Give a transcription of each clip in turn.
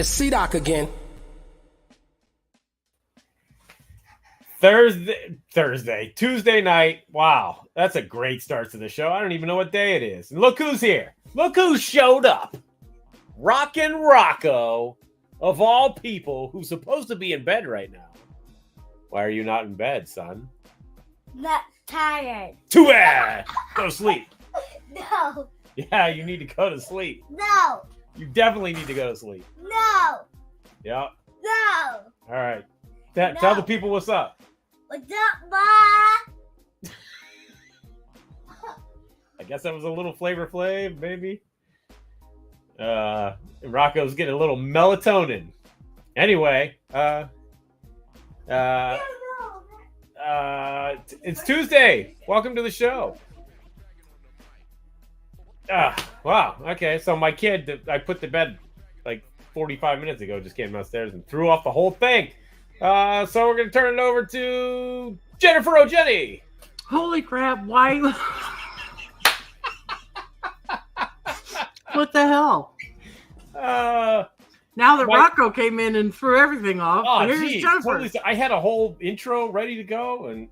It's C-Doc again. Tuesday night. Wow, that's a great start to the show. I don't even know what day it is. And look who's here. Look who showed up. Rockin' Rocco, of all people, who's supposed to be in bed right now. Why are you not in bed, son? Not tired. Too bad. Go to sleep. No. Yeah, you need to go to sleep. No. You definitely need to go to sleep. No. Yeah. No. All right. Tell the people what's up. What's up, Ma? I guess that was a little Flavor Flav, maybe. Rocco's getting a little melatonin. Anyway, it's Tuesday. Welcome to the show. Wow. Okay, so my kid that I put to bed like 45 minutes ago just came downstairs and threw off the whole thing. So we're going to turn it over to Jennifer O'Jenny. Holy crap, why? What the hell? Now that Rocco came in and threw everything off, here's Jennifer. Totally, I had a whole intro ready to go, and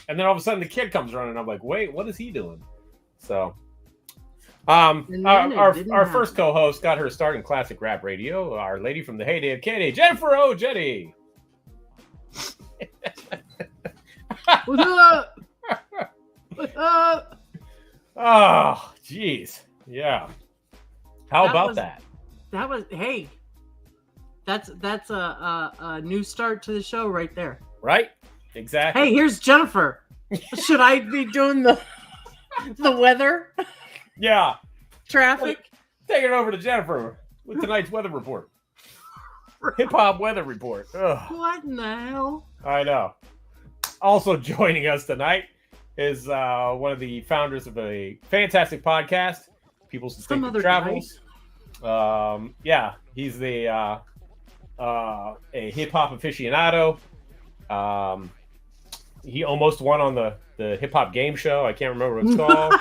then all of a sudden the kid comes running. I'm like, wait, what is he doing? So, our first co-host got her start in classic rap radio. Our lady from the heyday of Katie, Jennifer O'Jenny. What's up? What's up? Oh, jeez. Yeah. How about that? That was, hey, that's a new start to the show right there. Right? Exactly. Hey, here's Jennifer. Should I be doing the weather? Yeah. Traffic? Take it over to Jennifer with tonight's weather report. Hip-hop weather report. Ugh. What in the hell? I know. Also joining us tonight is one of the founders of a fantastic podcast, People's Distinctive Travels. Yeah, he's a hip-hop aficionado. He almost won on the hip-hop game show. I can't remember what it's called.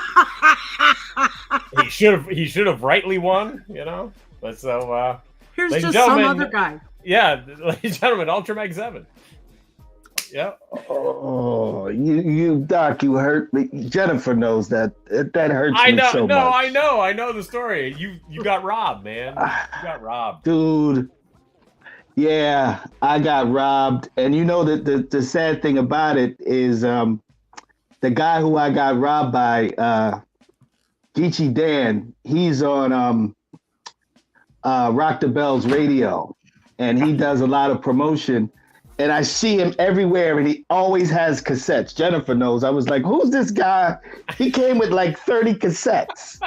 He should have rightly won, you know. But so here's just some other guy. Yeah, ladies and gentlemen, Ultramag 7. Yeah. Oh, you Doc, you hurt me. Jennifer knows that hurts me so much. I know the story. You got robbed, man. You got robbed, dude. Yeah, I got robbed, and you know that the sad thing about it is the guy who I got robbed by, Geechee Dan. He's on Rock the Bells radio, and he does a lot of promotion. And I see him everywhere, and he always has cassettes. Jennifer knows. I was like, who's this guy? He came with like 30 cassettes.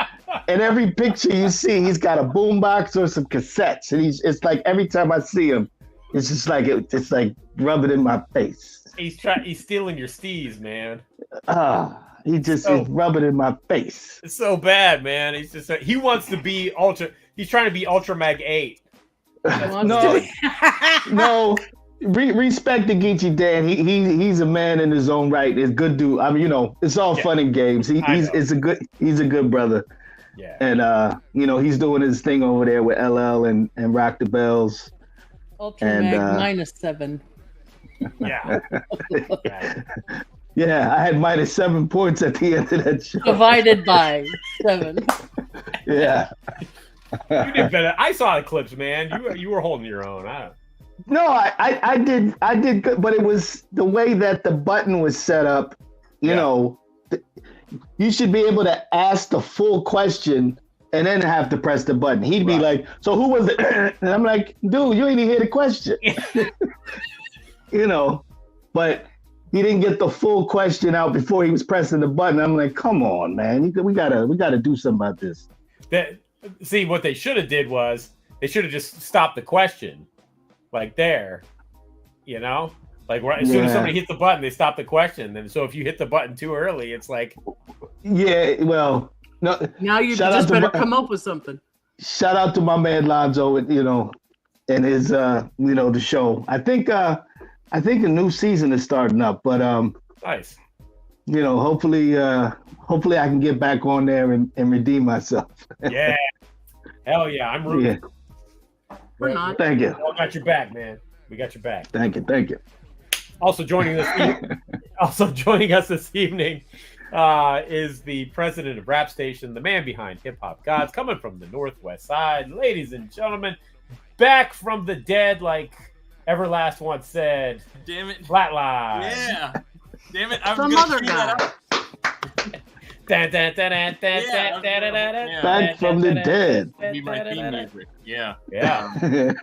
And every picture you see, he's got a boombox or some cassettes. And it's like every time I see him, it's just like it's like rubbing in my face. He's stealing your steez, man. He's rubbing in my face. It's so bad, man. He wants to be he's trying to be Ultramag 8. No. Respect to Geechee Dan. He's a man in his own right. It's good dude. I mean, you know, it's all fun and games. He's a good brother. Yeah. And you know, he's doing his thing over there with LL and Rock the Bells. Ultramag -7. Yeah. Yeah, I had -7 points at the end of that show. Divided by 7. Yeah. You did better. I saw the clips, man. You were holding your own. No, I did good, but it was the way that the button was set up. You know, you should be able to ask the full question and then have to press the button. He'd be like, "So who was it?" And I'm like, "Dude, you ain't even hear the question." You know, but he didn't get the full question out before he was pressing the button. I'm like, "Come on, man, we gotta do something about this." See, what they should have did was they should have just stopped the question. Like there, you know, like as soon as somebody hits the button, they stop the question. And so if you hit the button too early, it's like, yeah, well, no. Now you just better come up with something. Shout out to my man Lonzo, you know, and his, you know, the show. I think a new season is starting up, but nice. You know, hopefully I can get back on there and redeem myself. Yeah, hell yeah, I'm rooting. Yeah. Or not. Thank you. We all got your back, man. We got your back. Thank you. Thank you. Also joining us this evening is the president of Rap Station, the man behind Hip Hop Gods, coming from the Northwest Side. Ladies and gentlemen, back from the dead, like Everlast once said. Damn it. Flatline. Yeah. Damn it. I'm Some gonna other cue guy. that up. Back from the dead. Be my theme music. Yeah. Yeah.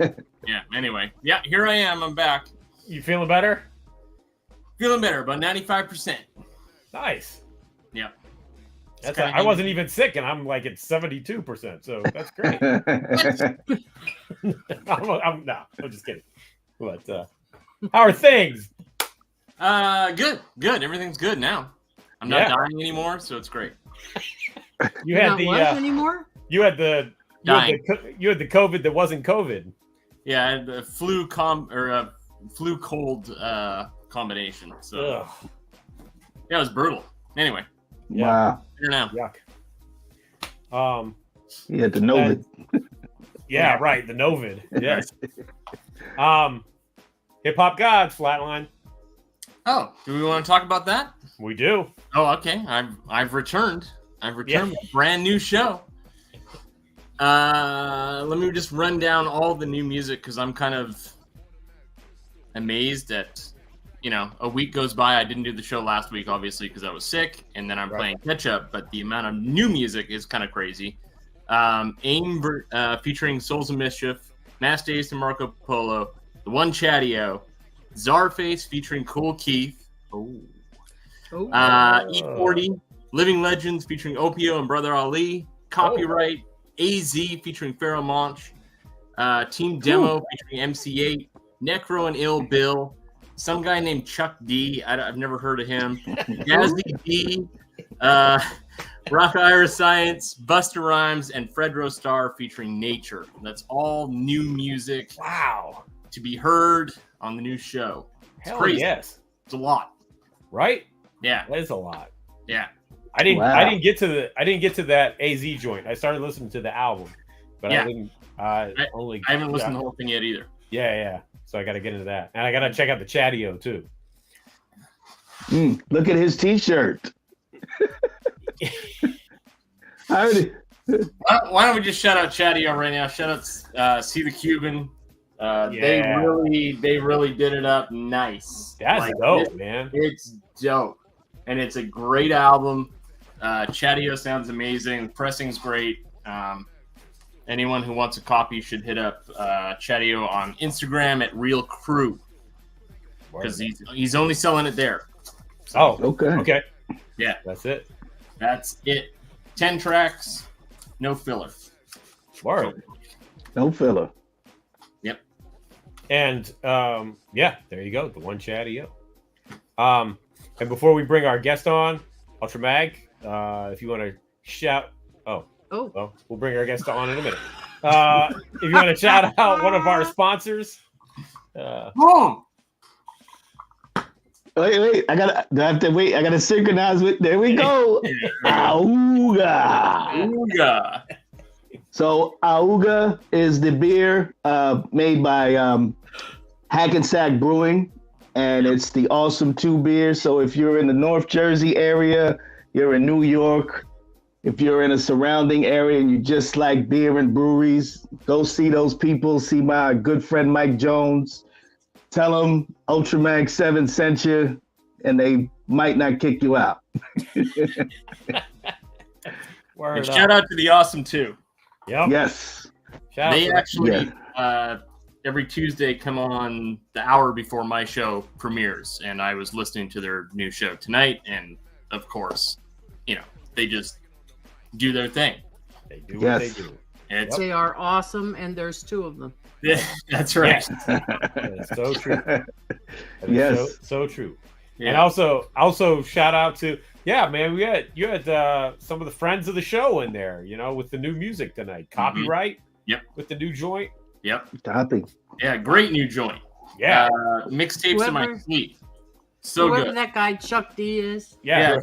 Yeah. Anyway. Yeah. Here I am. I'm back. You feeling better? Feeling better, about 95%. Nice. Yeah. I wasn't even sick, and I'm like at 72%, so that's great. I'm just kidding. But how are things? Good. Everything's good now. I'm not dying anymore, so it's great. You had the anymore? you had the COVID that wasn't COVID. Yeah, I had the flu cold combination. So yeah, it was brutal. Anyway. Wow. Here now. Yuck. You had the Novid. Yeah, right. The Novid. Yes. Hip Hop Gods, Flatline. Oh, do we want to talk about that? We do. Oh, okay. I've returned. With a brand new show. Let me just run down all the new music because I'm kind of amazed that, a week goes by. I didn't do the show last week, obviously, because I was sick, and then I'm playing catch up. But the amount of new music is kind of crazy. AIM featuring Souls of Mischief, Mass Days to Marco Polo, The One Chatio, Czarface featuring Cool Keith. E40, Living Legends featuring Opio and Brother Ali, Copyright, AZ featuring Pharaoh Monch, Team Demo featuring MC8, Necro and Ill Bill, some guy named Chuck D. I've never heard of him, Jazzy D, Rock Iris Science, Busta Rhymes, and Fredro Starr featuring Nature. That's all new music. Wow. To be heard on the new show. It's crazy. Yes. It's a lot. Right? Yeah. That is a lot. Yeah. I didn't get to that AZ joint. I started listening to the album, but I didn't. I haven't listened to the whole thing yet either. Yeah. So I got to get into that, and I got to check out the Chatio too. Look at his T-shirt. Why don't we just shout out Chatio right now? Shout out See the Cuban. They really did it up nice. That's dope, man. It's dope, and it's a great album. Chatio sounds amazing. Pressing's great. Anyone who wants a copy should hit up Chatio on Instagram at Real Crew because he's only selling it there. So, okay. Yeah, that's it. 10 tracks, no filler. Word. No filler. Yep. And there you go, the One Chatio. And before we bring our guest on, Ultra Mag, if you want to shout, well, we'll bring our guest on in a minute. If you want to shout out one of our sponsors, Wait! I gotta synchronize with. There we go. Auga. So Auga is the beer made by Hackensack Brewing, and it's the Awesome 2 beer. So if you're in the North Jersey area, you're in New York, if you're in a surrounding area and you just like beer and breweries, go see those people. See my good friend Mike Jones. Tell them Ultramag 7 sent you, and they might not kick you out. And shout out to the Awesome 2. Yep. Yes. They actually every Tuesday come on the hour before my show premieres, and I was listening to their new show tonight, and of course, they just do their thing. They do what they do. They are awesome, and there's 2 of them. Yeah, that's right. That's so true. Yes. So true. Yeah. And also shout out to man, you had some of the friends of the show in there, with the new music tonight. Copyright. Yep. With the new joint. Yep. Copy. Yeah, great new joint. Yeah. Mixtapes in my sleep. So whoever good. That guy Chuck D is. Yeah.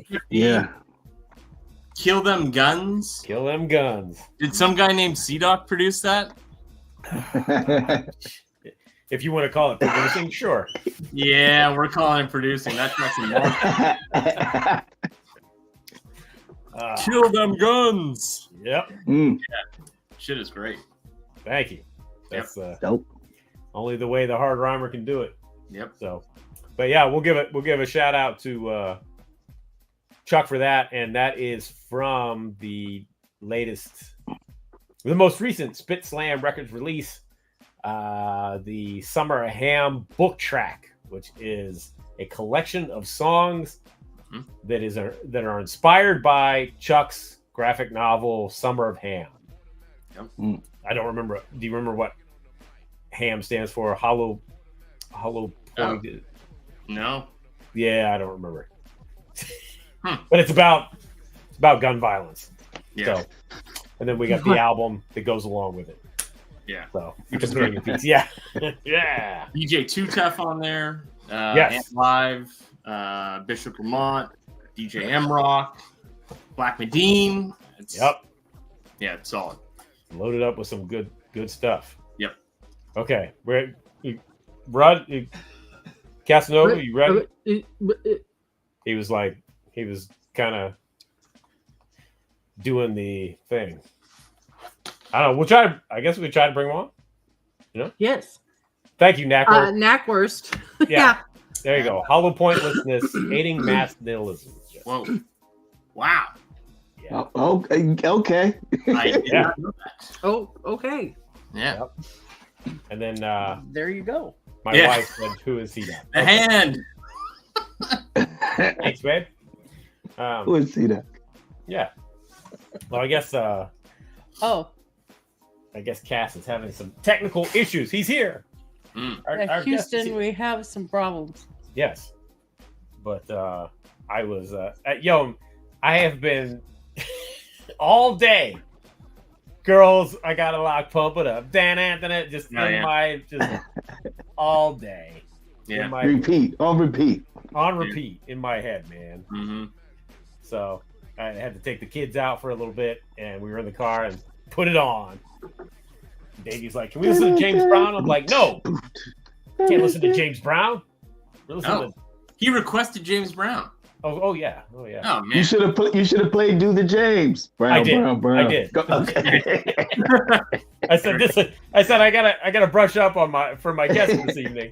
Kill Them Guns. Kill Them Guns. Did some guy named C-Doc produce that? If you want to call it producing, sure. Yeah, we're calling it producing. That's not Kill them guns. Yep. Shit is great. Thank you. That's Dope. only the way the hard rhymer can do it. Yep. So, but yeah, we'll give a shout out to Chuck for that, and that is from the most recent Spit Slam Records release, the Summer of Ham book track, which is a collection of songs that are inspired by Chuck's graphic novel Summer of Ham. Yep. I don't remember. Do you remember what Ham stands for? Hollow pointed. No. Yeah, I don't remember. But it's about gun violence. Yeah. So, and then we got the album that goes along with it. Yeah. So companion piece. Yeah. Yeah. DJ Too Tough on there. Yes. Ant Live, Bishop Lamont, DJ M Rock, Black Medine. Yep. Yeah, it's solid. Loaded up with some good stuff. Yep. Okay. Rud, Casanova, you ready? He was kind of doing the thing. I don't know. I guess we could try to bring him on. You know? Yes. Thank you, Knackworst. Knackwurst. Yeah. There you go. Hollow pointlessness, hating mass nihilism. Whoa. Wow. Yeah. Oh, okay. I did not know that. Oh, okay. Yeah. Yep. And then There you go. my Yeah. wife said, "Who is he now?" The hand. Thanks, babe. We'll see that. Yeah. Well, I guess Oh, Cass is having some technical issues. He's here. Our guest is Houston, here. we have some problems. Yes. But I was I have been all day. Girls, I gotta lock pump it up. Dan Anthony just my all day. Yeah. In my, Repeat. On repeat. on repeat in my head, man. Mm-hmm. So I had to take the kids out for a little bit, and we were in the car and put it on. Davey's like, "Can we listen to James Brown?" I'm like, "No, can't listen to James Brown." We're listening to- He requested James Brown. oh yeah. Oh You man. should have played Do the James. Brown, I did. Brown, Brown. I did. Go- okay. I said I gotta brush up for my guest this evening.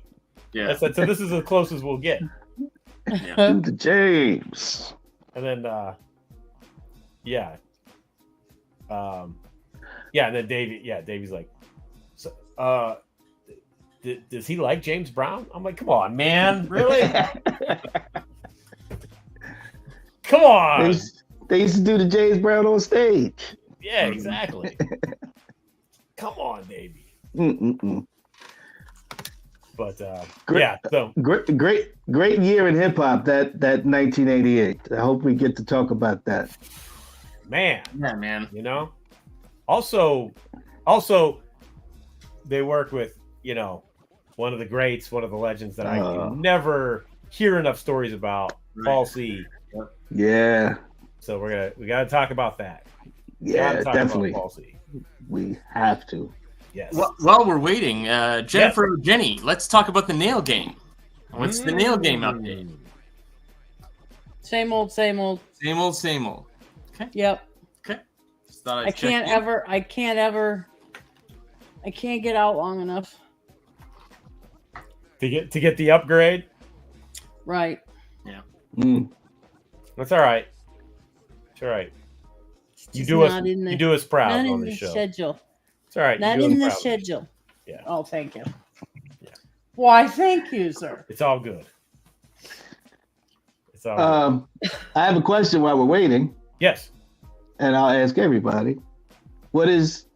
Yeah. I said, so this is as close as we'll get. Do the James. And then and then Davey's like, so, does he like James Brown? I'm like, come on, man, really? Come on. They used to do the James Brown on stage. Yeah, exactly. Come on, Davey. Mm-mm-mm. But Great. yeah, so Great year in hip hop. That 1988. I hope we get to talk about that. man, Yeah, man. you know. Also, they work with one of the greats, one of the legends that I can never hear enough stories about, Right. Paul C. Yeah. So we gotta talk about that. Yeah, Gotta talk definitely. about Paul C. We have to. Yes. While we're waiting, Jennifer, Jenny, let's talk about the nail game. What's the nail game update? Same old, same old. Same old, same old. Yep. Okay. Just thought I'd I check can't in. I can't get out long enough. To get the upgrade. Right. Mm. That's all right. It's all right. You Just do us not in the- you do us proud Not on in this the show. schedule. It's all right. Not You do in us the proud. schedule. Yeah. Oh, thank you. Yeah. Why, thank you, sir. It's all good. It's all good. I have a question while we're waiting, Yes. and I'll ask everybody.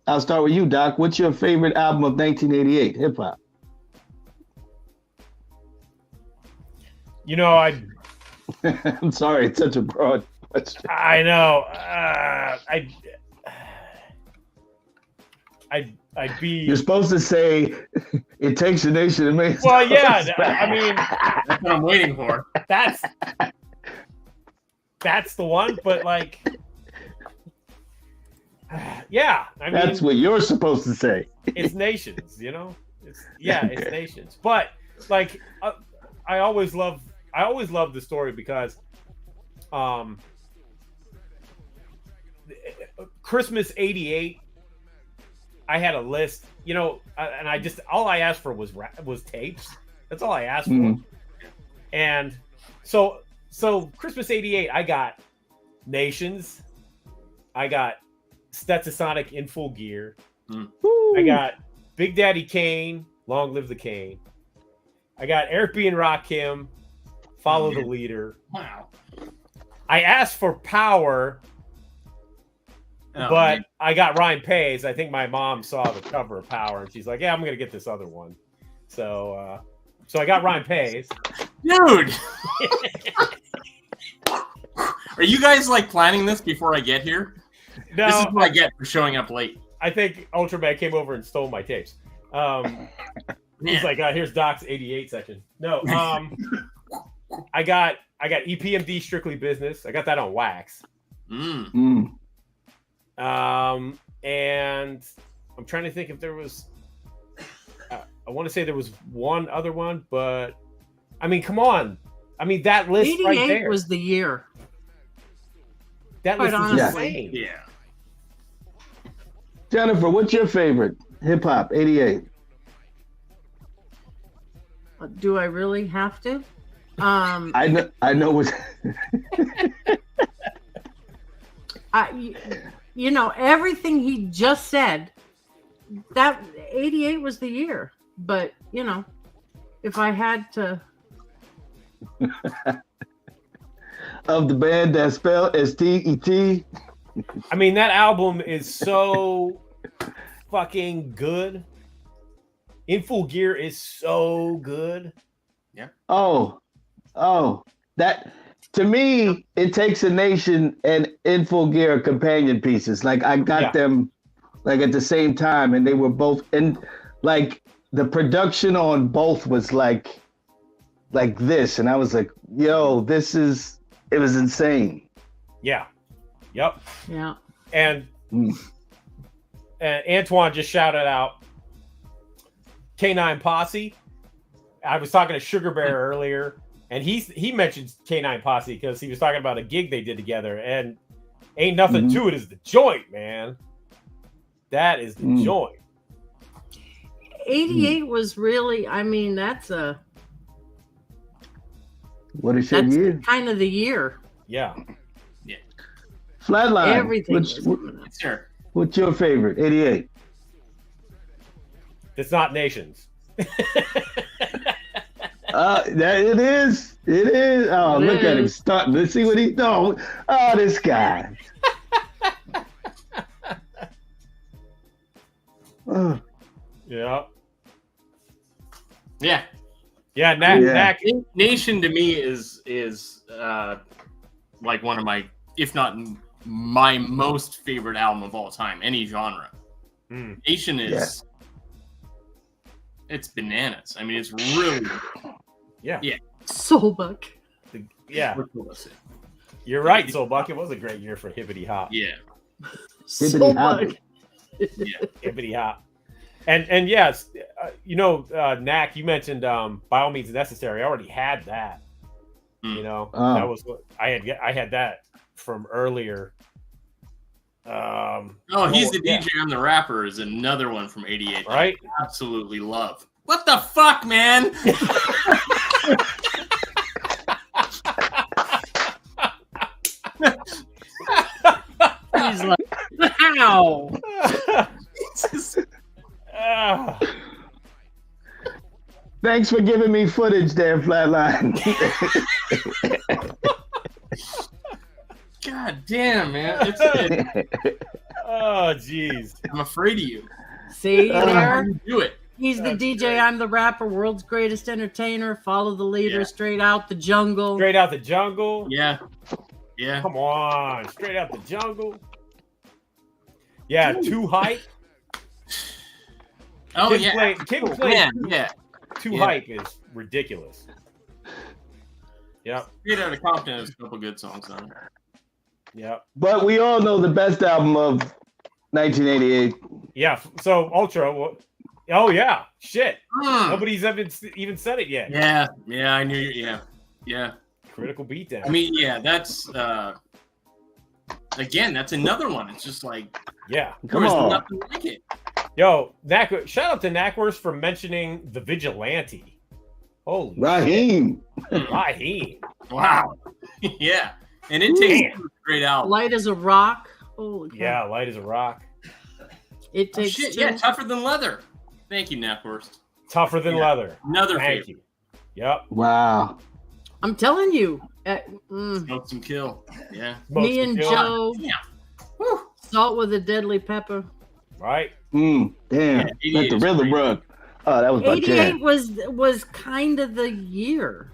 I'll start with you, Doc. What's your favorite album of 1988 hip hop? I'm sorry, it's such a broad question. I know. I'd be. You're supposed to say it takes a nation to make. Well, yeah. I mean, That's what I'm waiting for. that's the one. But like, Yeah, I mean, That's what you're supposed to say. it's nations, It's it's nations. But like, I always love the story because, Christmas '88, I had a list, and all I asked for was tapes. That's all I asked for. Mhm. And so Christmas '88, I got Nations, I got Stetsasonic in Full Gear, I got Big Daddy Kane, Long Live the Kane. I got Eric B. and Rakim, Follow the Leader. Wow. I asked for Power, but I got Ryan Pace. I think my mom saw the cover of Power, and she's like, "Yeah, I'm gonna get this other one." So I got Ryan Pace. Dude, are you guys like planning this before I get here? No, This is what I get for showing up late. I think Ultraman came over and stole my tapes. He's like, "Here's Doc's '88 section." No, I got EPMD Strictly Business. I got that on wax. Mm. And I'm trying to think if there was. I want to say there was one other one, but I mean, come on. I mean, that list 88 right there was the year. that quite list is honestly. insane. Yeah. Jennifer, what's your favorite hip hop? '88. Do I really have to? I know what. Everything he just said, that 88 was the year. But, if I had to. Of the band that spelled S-T-E-T. I mean, that album is so fucking good. In Full Gear is so good. Oh, that to me, it takes a nation and In Full Gear are companion pieces. Like I got them like at the same time, and they were both, and like the production on both was like this, and I was like, yo, it was insane. Yeah. Yep. Yeah. And Antoine just shouted out K9 Posse. I was talking to Sugar Bear earlier, and he mentioned K9 Posse because he was talking about a gig they did together, and ain't nothing to it is the joint, man. That is the joint. 88 was really, that's What is your year? kind of the year. Yeah. Flatline. Everything. What's your favorite? '88. It's not Nations. It is. It is. Oh, It look at him is. starting. Let's see what he's doing. Oh, this guy. Oh, Yeah. Yeah. Yeah, Knack. Nation to me is like one of my, if not my most favorite album of all time, any genre. Nation is it's bananas. I mean, it's really Yeah. Soulbuck. Yeah. ridiculous. You're right, Soulbuck. It was a great year for Hippity Hop. Yeah. Hippity Hoppity. Hippity Hop. And yes, Knack, you mentioned By All Means Necessary. I already had that. That was what I had that from earlier. He's the DJ I'm the Rapper is another one from '88. Right? I absolutely love. What the fuck, man? He's like, wow. Thanks for giving me footage there, Flatline. God damn, man. Oh, jeez. I'm afraid of you. See How there? do you do it? He's the That's DJ, great. I'm the Rapper, world's greatest entertainer, follow the leader, Yeah. straight out the jungle. Straight Out the Jungle. Yeah. Yeah. Come on. Straight Out the Jungle. Yeah, Too Hype. Oh, Kid yeah. Play- Kid Oh, Play- man, yeah. Too Yeah. Hype is ridiculous. Yep. Straight Outta Compton has a couple good songs on it. Yep. But we all know the best album of 1988. Yeah. So Ultra. Oh yeah. Shit. Hmm. Nobody's even said it yet. Yeah, I knew you. Yeah. Critical beatdown. I mean, yeah, that's again, that's another one. It's just like yeah. there Come was on. nothing like it. Yo, shout out to Knackwurst for mentioning the Vigilante. Holy Raheem. shit. Raheem. Wow. Yeah. And it takes a great album. Light as a rock. Holy cow. Yeah, light as a rock. It Oh, takes shit, two. yeah, tougher than leather. Thank you, Knackwurst. Tougher than Yeah. leather. Another Thank favorite. you. Yep. Wow. I'm telling you. Smoke some kill. Yeah. Me and Joe. Yeah. Salt with a deadly pepper. Right. Damn. Yeah, Let 88 the is rhythm great. run. Oh, that was my 88 jam. was kind of the year.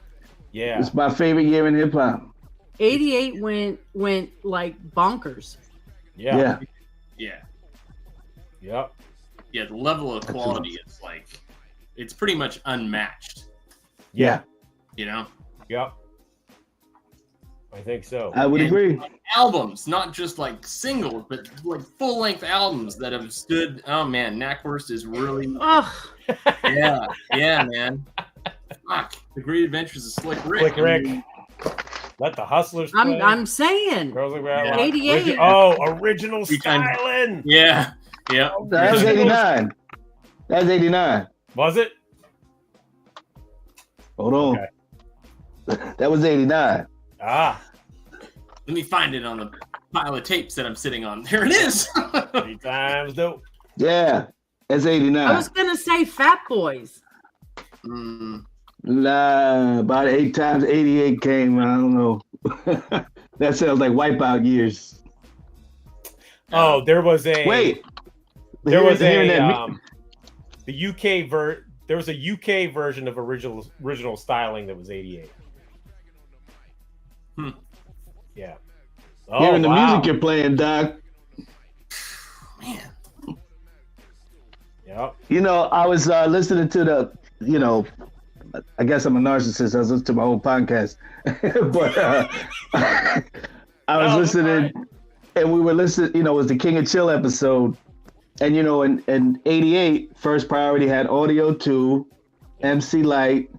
Yeah. It's my favorite year in hip hop. 88 went like bonkers. Yeah. Yeah. Yeah. Yep. Yeah. The level of quality is like, it's pretty much unmatched, Yeah. you know? Yep. I think so. I would And agree. albums, not just like singles, but like full length albums that have stood. Oh man, Knackwurst is really, Ugh. yeah, man. Fuck, The Great Adventures of Slick Rick. Slick Rick. I mean, Let the Hustlers play. I'm saying. Girls Look Bad. Yeah. 88. Original Three times. styling. yeah, yeah. That was 89. That was 89. Was it? Hold on. Okay. That was 89. Ah, Let me find it on the pile of tapes that I'm sitting on. There it is. 3 times dope. Yeah. That's 89. I was gonna say Fat Boys. Nah, about 8 times 88 came. I don't know. That sounds like wipeout years. Oh, there was a Wait. There was Hearing a that the UK there was a UK version of original styling that was 88. Yeah. Oh, hearing the wow. music you're playing, Doc. Man, Yep. You know, I was listening to I guess I'm a narcissist. I was listening to my own podcast. But I was listening, and we were listening, it was the King of Chill episode. And, in 88, First Priority had Audio 2, MC Light,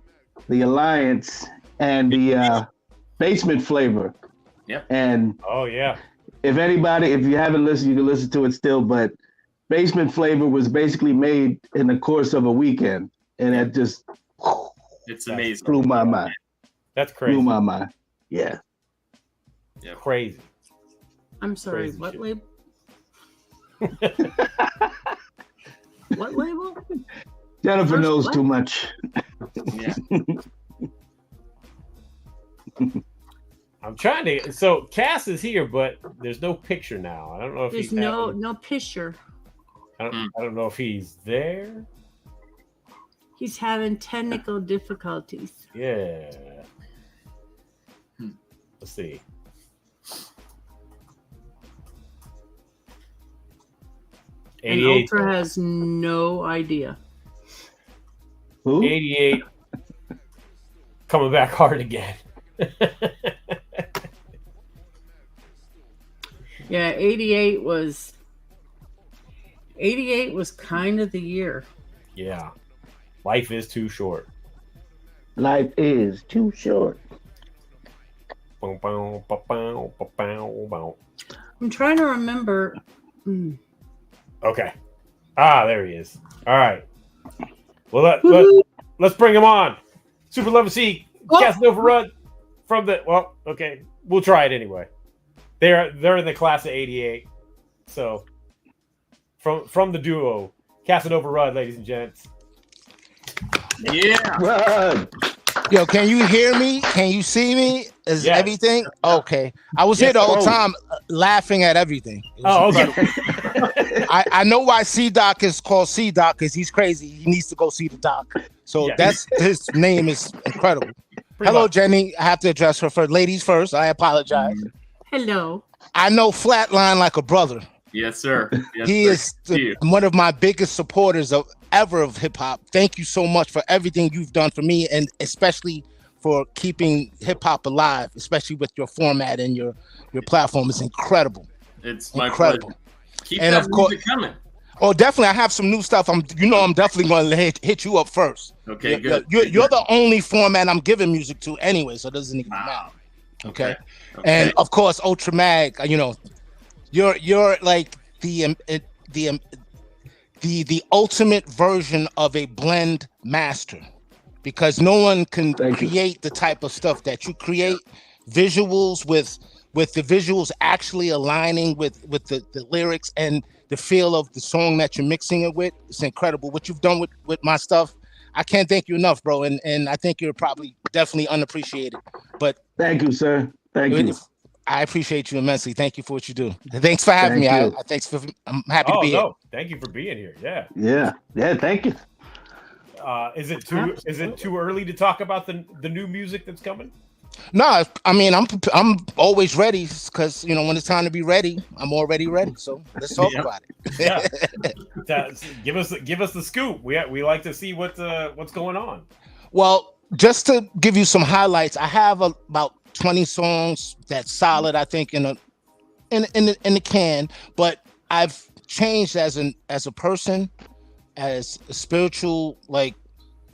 The Alliance, and the Basement Flavor. Yep. And Oh yeah. if you haven't listened, you can listen to it still. But Basement Flavor was basically made in the course of a weekend. And it just it's amazing. blew my mind. That's crazy. Blew my mind. Yeah. Crazy. I'm sorry, Crazy what shit. label? What label? Jennifer First knows what? too much. Yeah. I'm trying to. So Cass is here, but there's no picture now. I don't know if There's he's no picture. I don't know if he's there. He's having technical difficulties. Yeah. Let's see. And 88. Ultra has no idea. Who? 88. Coming back hard again. Yeah, 88 was kind of the year. Yeah. Life is too short. Life is too short. Bow, bow, bow, bow, bow, bow, bow. I'm trying to remember. Okay. There he is. All right. Well, let's bring him on. Super Level C, Oh. Casanova Rud from the. Well, okay, we'll try it anyway. They're in the class of '88. So from the duo, Casanova Rud, ladies and gents. Yeah. Run. Yo, can you hear me? Can you see me? Is Yes. everything okay? I was Yes. here the whole Oh. time laughing at everything. It was Oh, incredible. okay. I know why C Doc is called C Doc because he's crazy. He needs to go see the doc. So Yeah. that's his name is incredible. Pretty Hello, much. Jenny. I have to address her first. Ladies first. I apologize. Hello. I know Flatline like a brother. Yes, sir. Yes, He sir. is Thank you. one of my biggest supporters of hip hop. Thank you so much for everything you've done for me, and especially for keeping hip hop alive, especially with your format and your platform. Is incredible. It's my Incredible. pleasure. Keep And that of course- music coming. Oh, definitely. I have some new stuff. I'm definitely going to hit you up first. Okay, You're, good. you're the only format I'm giving music to anyway, so it doesn't even matter. Okay. And of course, Ultra Mag. You're like the ultimate version of a blend master, because no one can create the type of stuff that you create. Visuals with the visuals actually aligning with the lyrics and the feel of the song that you're mixing it with. It's incredible what you've done with my stuff. I can't thank you enough, bro. And I think you're probably definitely unappreciated. But thank you, sir. Thank you. I appreciate you immensely. Thank you for what you do. Thanks for having me. I'm happy to be here. Thank you for being here. Yeah. Yeah. Thank you. Is it too early to talk about the new music that's coming? No, I mean I'm always ready, because when it's time to be ready, I'm already ready. So let's talk about it. Yeah. Give us the scoop. We like to see what's going on. Well, just to give you some highlights, I have about 20 songs that's solid, I think, in the can, but I've changed as a person, as a spiritual, like,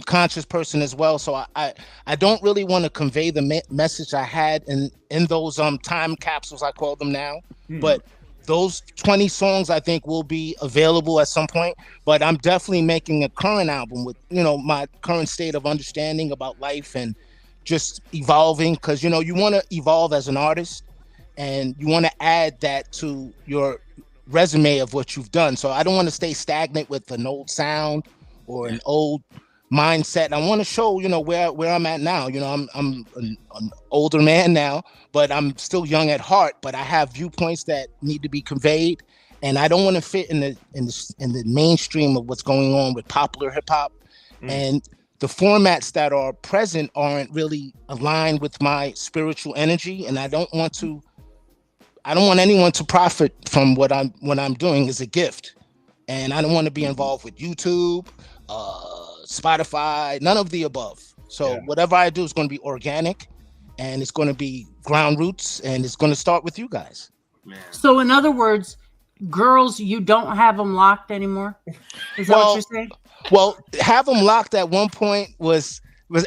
conscious person as well. So I don't really want to convey the message I had in those time capsules, I call them now. But those 20 songs I think will be available at some point. But I'm definitely making a current album with my current state of understanding about life and just evolving, because you want to evolve as an artist, and you want to add that to your resume of what you've done. So I don't want to stay stagnant with an old sound or an old mindset. I want to show where I'm at now. I'm an older man now, but I'm still young at heart. But I have viewpoints that need to be conveyed, and I don't want to fit in the mainstream of what's going on with popular hip hop. And the formats that are present aren't really aligned with my spiritual energy, and I don't want anyone to profit from what I'm doing as a gift. And I don't want to be involved with YouTube, Spotify, none of the above. So whatever I do is going to be organic, and it's going to be ground roots, and it's going to start with you guys. Man. So in other words, girls, you don't have them locked anymore? Is that what you're saying? Well, have them locked at one point was,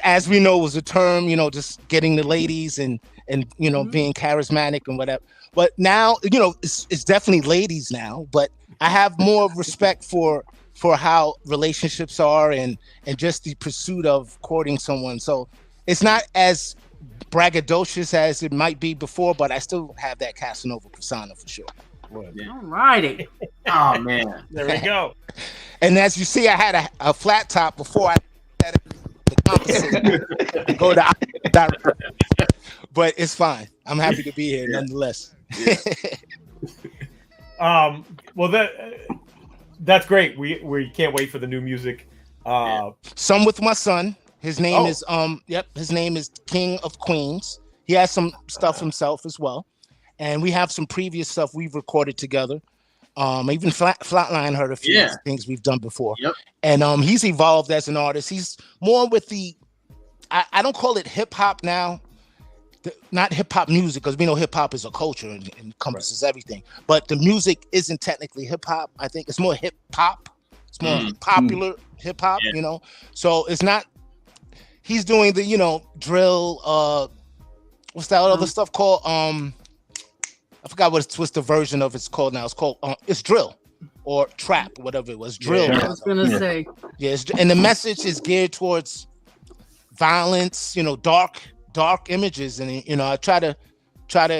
as we know, was a term, just getting the ladies and being charismatic and whatever. But now, it's definitely ladies now, but I have more respect for how relationships are and just the pursuit of courting someone. So it's not as braggadocious as it might be before, but I still have that Casanova persona for sure. All righty. Oh man, there we go. And as you see, I had a flat top before I had the compensate and go to but it's fine. I'm happy to be here nonetheless. Well, that's great. We can't wait for the new music. Some with my son. His name is his name is King of Queens. He has some stuff himself as well. And we have some previous stuff we've recorded together. Even Flatline heard a few things we've done before. Yep. And he's evolved as an artist. He's more with I don't call it hip hop now. Not hip hop music, because we know hip hop is a culture and encompasses everything. But the music isn't technically hip hop. I think it's more hip hop. It's more popular hip hop, So it's not. He's doing the drill. What's that other stuff called? I forgot what's the version of it's called now. It's called it's drill or trap, whatever it was. Drill. I was gonna say. Yes, and the message is geared towards violence. Dark images, and I try to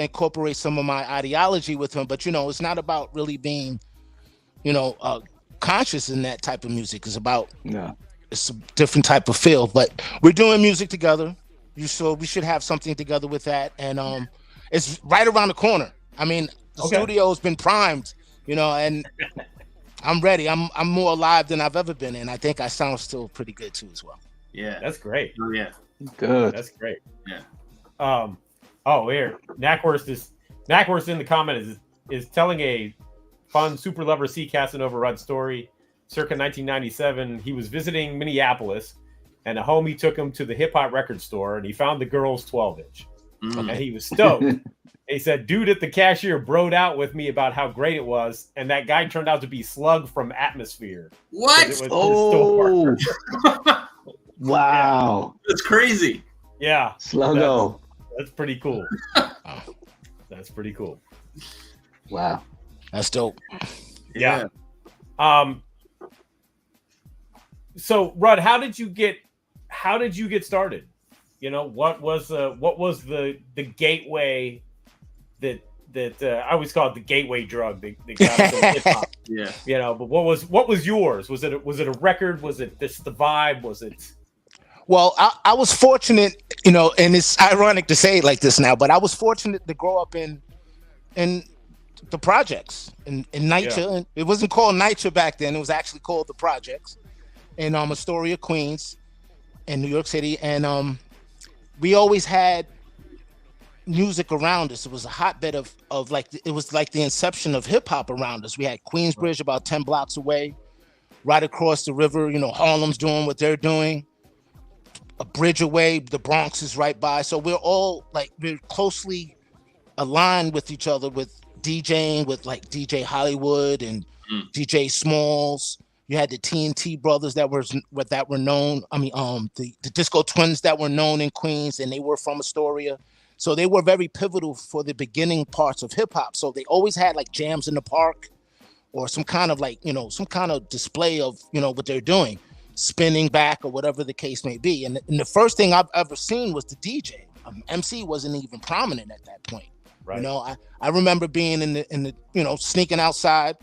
incorporate some of my ideology with him. But it's not about really being, conscious in that type of music. It's about it's a different type of feel. But we're doing music together. So we should have something together with that, and it's right around the corner. I mean, the studio's been primed, and I'm ready. I'm more alive than I've ever been, and I think I sound still pretty good too as well. Yeah, that's great. Oh yeah, good. That's great. Yeah. Here, Knackwurst in the comment is telling a fun Super Lover C Casanova Rud story. Circa 1997, he was visiting Minneapolis, and a homie took him to the hip hop record store, and he found the girls' 12-inch. and he was stoked. He said, dude at the cashier broed out with me about how great it was, and that guy turned out to be Slug from Atmosphere. What? It was Oh, his store. wow. That's crazy. Yeah. Sluggo. That's pretty cool. That's pretty cool. Wow. That's dope. Yeah. So Rud, how did you get started? You know, what was the gateway that I always call it the gateway drug that got us into hip hop. Yeah. You know, but what was yours? Was it a record? Was it just the vibe? Was it? Well, I was fortunate, you know, and it's ironic to say it like this now, but I was fortunate to grow up in the projects in NYCHA. Yeah. And it wasn't called NYCHA back then. It was actually called the projects in Astoria, Queens, in New York City. And we always had music around us. It was a hotbed of like, it was like the inception of hip hop around us. We had Queensbridge about 10 blocks away, right across the river. You know, Harlem's doing what they're doing. A bridge away, the Bronx is right by. So we're closely aligned with each other, with DJing, with like DJ Hollywood and DJ Smalls. You had the TNT brothers that were known. I mean, the Disco Twins that were known in Queens, and they were from Astoria. So they were very pivotal for the beginning parts of hip hop. So they always had like jams in the park, or some kind of like, you know, some kind of display of, you know, what they're doing, spinning back or whatever the case may be. And the first thing I've ever seen was the DJ. MC wasn't even prominent at that point. Right. You know, I remember being in the you know, sneaking outside,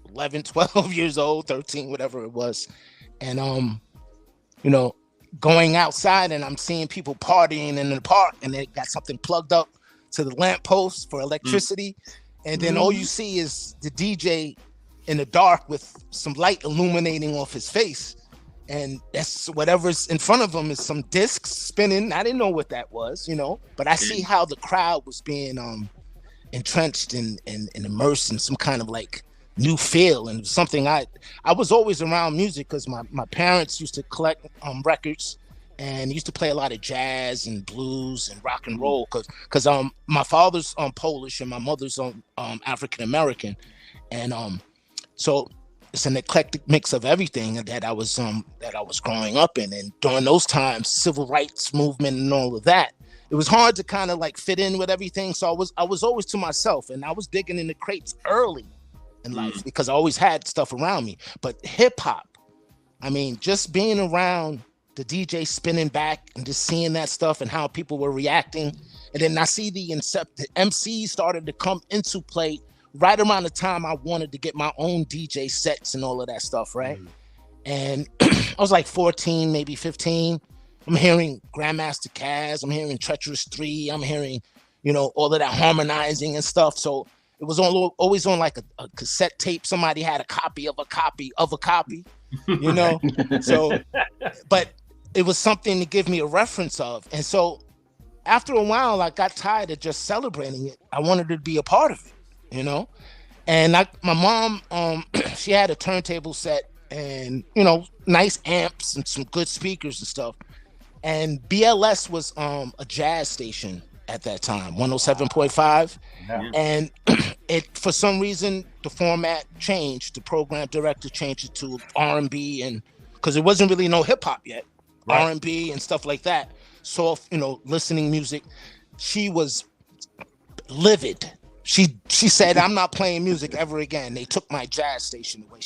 11, 12 years old, 13, whatever it was. And, you know, going outside and I'm seeing people partying in the park, and they got something plugged up to the lamppost for electricity. And then all you see is the DJ in the dark with some light illuminating off his face. And that's whatever's in front of him is some discs spinning. I didn't know what that was, you know, but I see how the crowd was being entrenched and immersed in some kind of like new feel, and something I was always around music because my parents used to collect records and used to play a lot of jazz and blues and rock and roll because my father's Polish and my mother's African American, and so it's an eclectic mix of everything that I was growing up in. And during those times, civil rights movement and all of that, it was hard to kind of like fit in with everything. So I was always to myself, and I was digging in the crates early in life because I always had stuff around me. But hip hop, I mean, just being around the DJ spinning back and just seeing that stuff and how people were reacting. And then I see the MCs started to come into play right around the time I wanted to get my own DJ sets and all of that stuff, right? And I was like 14, maybe 15. I'm hearing Grandmaster Caz, I'm hearing Treacherous 3, I'm hearing, you know, all of that harmonizing and stuff. So it was always on like a cassette tape. Somebody had a copy of a copy of a copy, you know? So, but it was something to give me a reference of. And so after a while, I got tired of just celebrating it. I wanted to be a part of it, you know? And my mom, she had a turntable set and, you know, nice amps and some good speakers and stuff. And BLS was a jazz station at that time, 107.5. Yeah. And it, for some reason, the format changed. The program director changed it to R&B, and because it wasn't really no hip hop yet, right. R&B and stuff like that. Soft, you know, listening music. She was livid. She said, "I'm not playing music ever again. They took my jazz station away.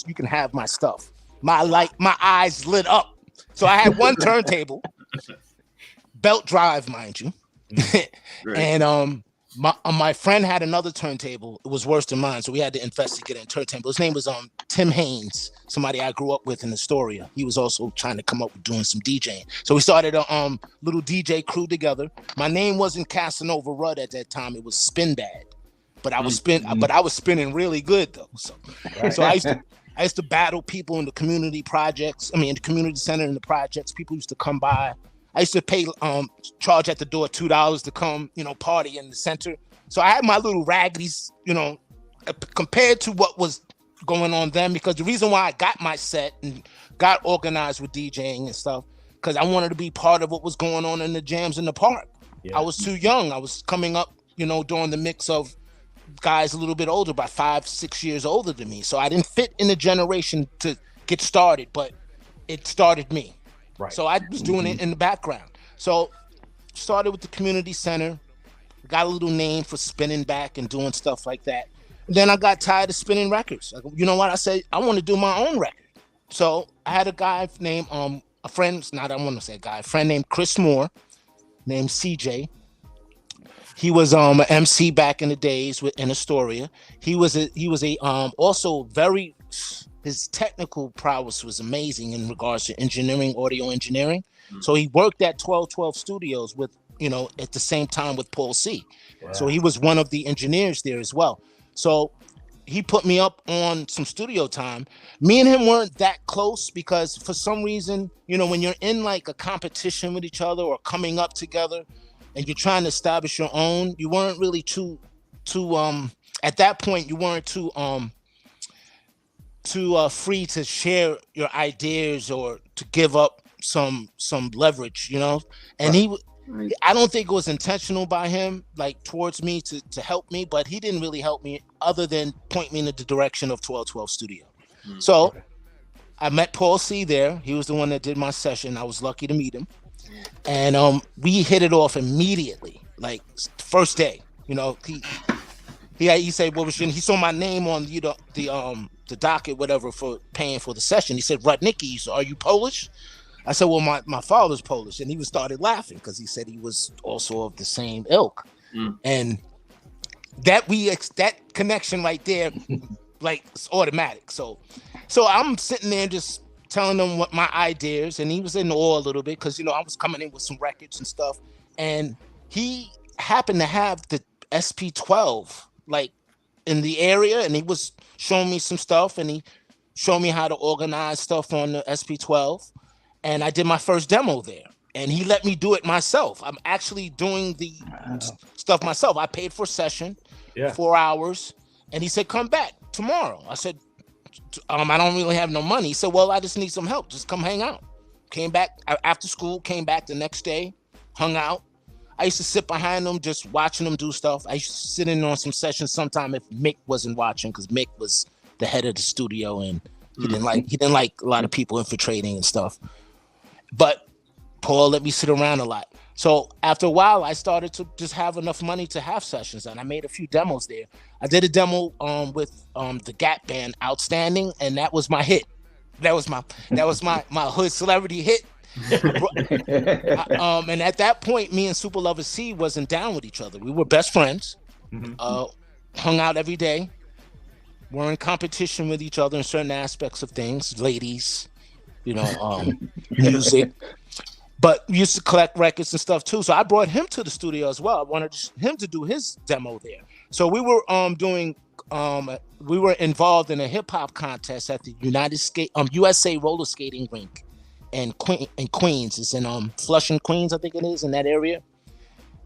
You can have my stuff." My eyes lit up. So I had one turntable, belt drive, mind you. And my friend had another turntable. It was worse than mine, so we had to investigate a turntable. His name was Tim Haynes, somebody I grew up with in Astoria. He was also trying to come up with doing some DJing. So we started a little DJ crew together. My name wasn't Casanova Rud at that time. It was Spin Bad, but I was spinning really good though. So I used to battle people in the community projects. I mean, in the community center in the projects. People used to come by. I used to pay, charge at the door $2 to come, you know, party in the center. So I had my little raggies, you know, compared to what was going on then. Because the reason why I got my set and got organized with DJing and stuff, because I wanted to be part of what was going on in the jams in the park. Yeah. I was too young. I was coming up, during the mix of guys a little bit older, about 5-6 years older than me. So I didn't fit in the generation to get started, but it started me. Right. So I was doing it in the background. So started with the community center, got a little name for spinning back and doing stuff like that. And then I got tired of spinning records. You know what? I said, I want to do my own record. So I had a guy named, a friend named Chris Moore, named CJ. He was an MC back in the days in Astoria. He was also very, his technical prowess was amazing in regards to audio engineering. So he worked at 1212 Studios with, at the same time with Paul C. Wow. So he was one of the engineers there as well. So he put me up on some studio time. Me and him weren't that close because for some reason, when you're in like a competition with each other or coming up together and you're trying to establish your own, you weren't really too at that point, you weren't too free to share your ideas or to give up some leverage, and right. I don't think it was intentional by him, like towards me to help me, but he didn't really help me other than point me in the direction of 1212 Studio. So I met Paul C there. He was the one that did my session. I was lucky to meet him. And we hit it off immediately, like first day. He said, "What was your?" He saw my name on the docket, whatever, for paying for the session. He said, "Rudnicki, are you Polish?" I said, "Well, my father's Polish," and he started laughing because he said he was also of the same ilk, and that connection right there, like, it's automatic. So I'm sitting there just telling him what my ideas, and he was in awe a little bit because I was coming in with some records and stuff, and he happened to have the SP12 like in the area, and he was showing me some stuff, and he showed me how to organize stuff on the SP12. And I did my first demo there, and he let me do it myself. I'm actually doing the stuff myself. I paid for a session, 4 hours, and he said, "Come back tomorrow." I said, "I don't really have no money." He said, "Well, I just need some help. Just come hang out." Came back after school, came back the next day, hung out. I used to sit behind him, just watching him do stuff. I used to sit in on some sessions sometime if Mick wasn't watching, because Mick was the head of the studio, and he didn't like a lot of people infiltrating and stuff. But Paul let me sit around a lot. So after a while, I started to just have enough money to have sessions, and I made a few demos there. I did a demo with the Gap band, Outstanding, and that was my hit. That was my hood celebrity hit. And at that point, me and Super Lover C wasn't down with each other. We were best friends, hung out every day, were in competition with each other in certain aspects of things, ladies, music, but we used to collect records and stuff too. So I brought him to the studio as well. I wanted him to do his demo there. So we were we were involved in a hip hop contest at the USA roller skating rink in Queens. It's in Flushing, Queens, I think it is, in that area.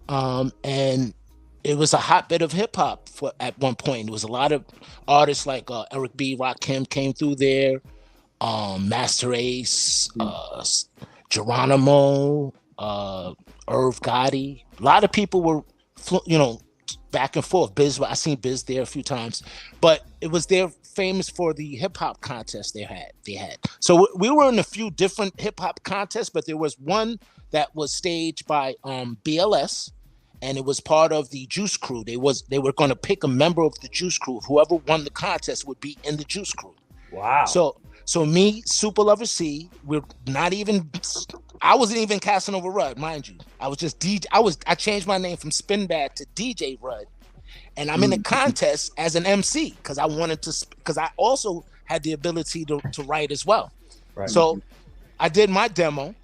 And it was a hotbed of hip hop at one point. There was a lot of artists like Eric B. Rakim came through there, Master Ace, Geronimo, Irv Gotti. A lot of people were, back and forth. Biz, I seen Biz there a few times, but it was their famous for the hip hop contest they had. So we were in a few different hip hop contests, but there was one that was staged by BLS, and it was part of the Juice Crew. They were going to pick a member of the Juice Crew. Whoever won the contest would be in the Juice Crew. Wow. So me, Super Lover C, I wasn't even Casanova Rud, mind you. I was just DJ. I changed my name from Spinbad to DJ Rud. And I'm in the contest as an MC because I also had the ability to write as well. Right. So I did my demo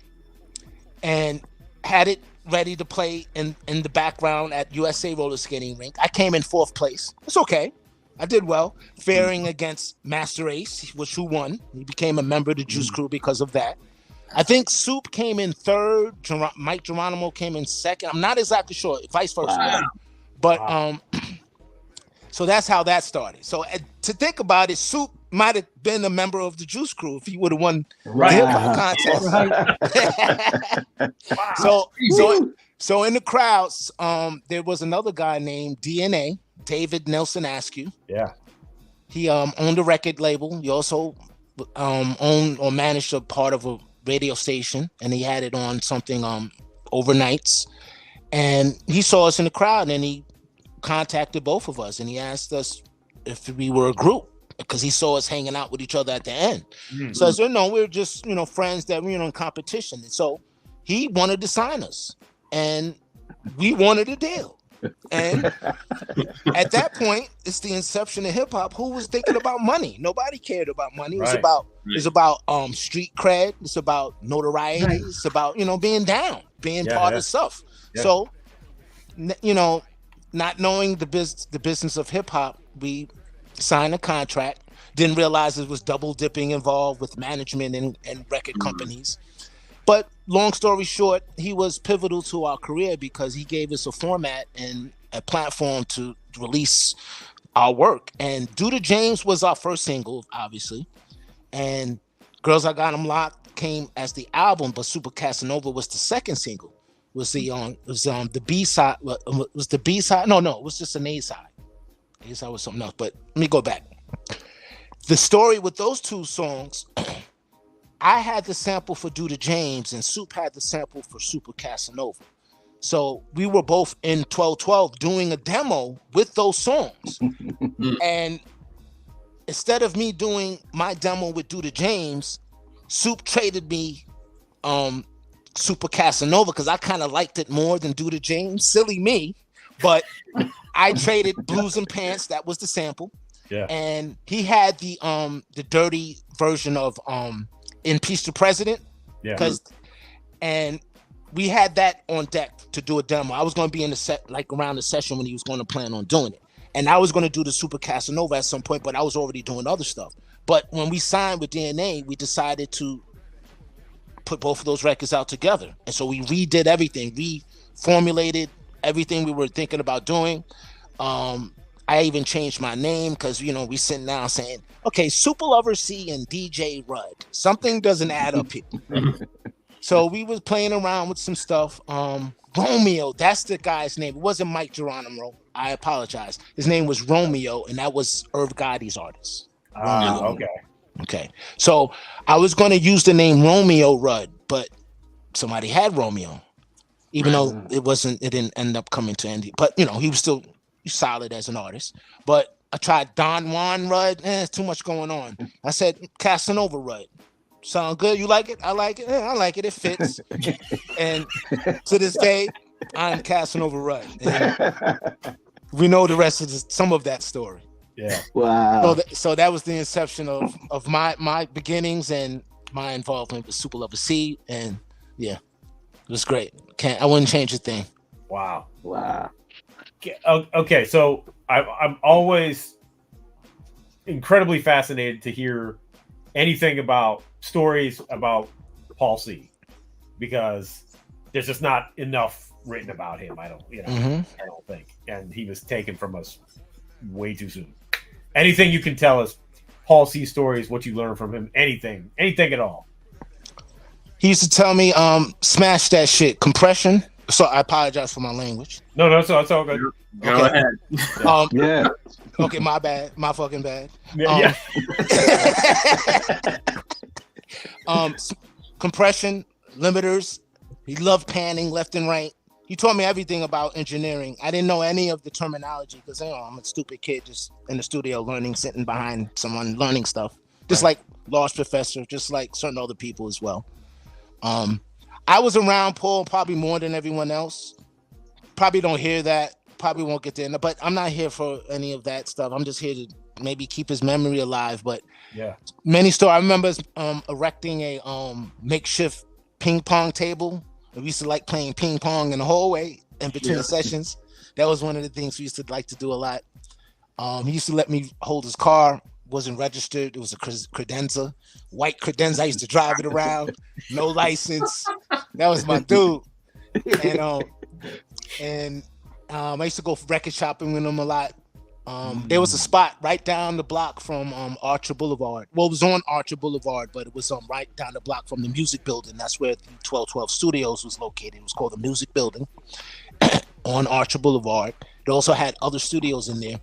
and had it ready to play in the background at USA roller skating rink. I came in 4th place. It's okay. I did well, faring against Master Ace, who won. He became a member of the Juice Crew because of that. I think Soup came in 3rd. Mike Geronimo came in 2nd. I'm not exactly sure, vice versa. Wow. But so that's how that started. So to think about it, Soup might have been a member of the Juice Crew if he would have won the hip hop contest. Right. So in the crowds, there was another guy named DNA, David Nelson Askew. Yeah. He owned a record label. He also owned or managed a part of a radio station, and he had it on something overnights. And he saw us in the crowd, and he contacted both of us, and he asked us if we were a group because he saw us hanging out with each other at the end. Mm-hmm. So I said, no, we're just friends that we're in competition. And so he wanted to sign us, and we wanted a deal. And at that point, it's the inception of hip hop. Who was thinking about money? Nobody cared about money. Right. It's about street cred. It's about notoriety. Right. It's about being down, being part of stuff. Yeah. So not knowing the business of hip hop, we signed a contract. Didn't realize it was double dipping involved with management and record companies. But long story short, he was pivotal to our career because he gave us a format and a platform to release our work. And Due to James was our first single, obviously. And Girls I Got 'Em Locked came as the album, but Super Casanova was the second single. Was the B side? Was the B side? No, it was just an A side. A side was something else. But let me go back. The story with those two songs. I had the sample for Due to James, and Soup had the sample for Super Casanova. So we were both in 1212 doing a demo with those songs. And instead of me doing my demo with Due to James, Soup traded me Super Casanova because I kind of liked it more than Due to James. Silly me, but I traded Blues and Pants. That was the sample. Yeah. And he had the dirty version of In Peace to President. Yeah. And we had that on deck to do a demo. I was going to be in the set, like around the session when he was going to plan on doing it. And I was going to do the Super Casanova at some point, but I was already doing other stuff. But when we signed with DNA, we decided to put both of those records out together. And so we redid everything, reformulated everything we were thinking about doing. I even changed my name because, we sitting down saying, okay, Super Lover C and DJ Rud. Something doesn't add up here. So we was playing around with some stuff. Romeo, that's the guy's name. It wasn't Mike Geronimo. I apologize. His name was Romeo, and that was Irv Gotti's artist. Okay. So I was going to use the name Romeo Rud, but somebody had Romeo, even though it didn't end up coming to Andy. But, he was still solid as an artist. But I tried Don Juan Rud. It's too much going on. I said Casanova Rud. Sound good? You like it? I like it. I like it. It fits. And to this day, I'm Casanova Rud. And we know the rest of some of that story. Yeah. Wow. So that was the inception of my beginnings and my involvement with Super Lover C. And yeah, it was great. I wouldn't change a thing. Wow. Okay, so I'm always incredibly fascinated to hear anything about stories about Paul C, because there's just not enough written about him. I don't think, and he was taken from us way too soon. Anything you can tell us, Paul C stories, what you learned from him, anything at all. He used to tell me, smash that shit, compression. So I apologize for my language. No, it's all good. Go ahead. Yeah. Okay, my bad. My fucking bad. Yeah. Compression, limiters. He loved panning left and right. He taught me everything about engineering. I didn't know any of the terminology because I'm a stupid kid just in the studio sitting behind someone learning stuff. Just like Lost Professor, just like certain other people as well. I was around Paul probably more than everyone else. Probably don't hear that. Probably won't get there. But I'm not here for any of that stuff. I'm just here to maybe keep his memory alive. But yeah, many stories. I remember erecting a makeshift ping pong table. We used to like playing ping pong in the hallway in between sessions. That was one of the things we used to like to do a lot. He used to let me hold his car. Wasn't registered. It was a credenza, white credenza. I used to drive it around, no license. That was my dude. And I used to go record shopping with him a lot. There was a spot right down the block from Archer Boulevard. Well, it was on Archer Boulevard, but it was right down the block from the Music Building. That's where the 1212 Studios was located. It was called the Music Building on Archer Boulevard. It also had other studios in there.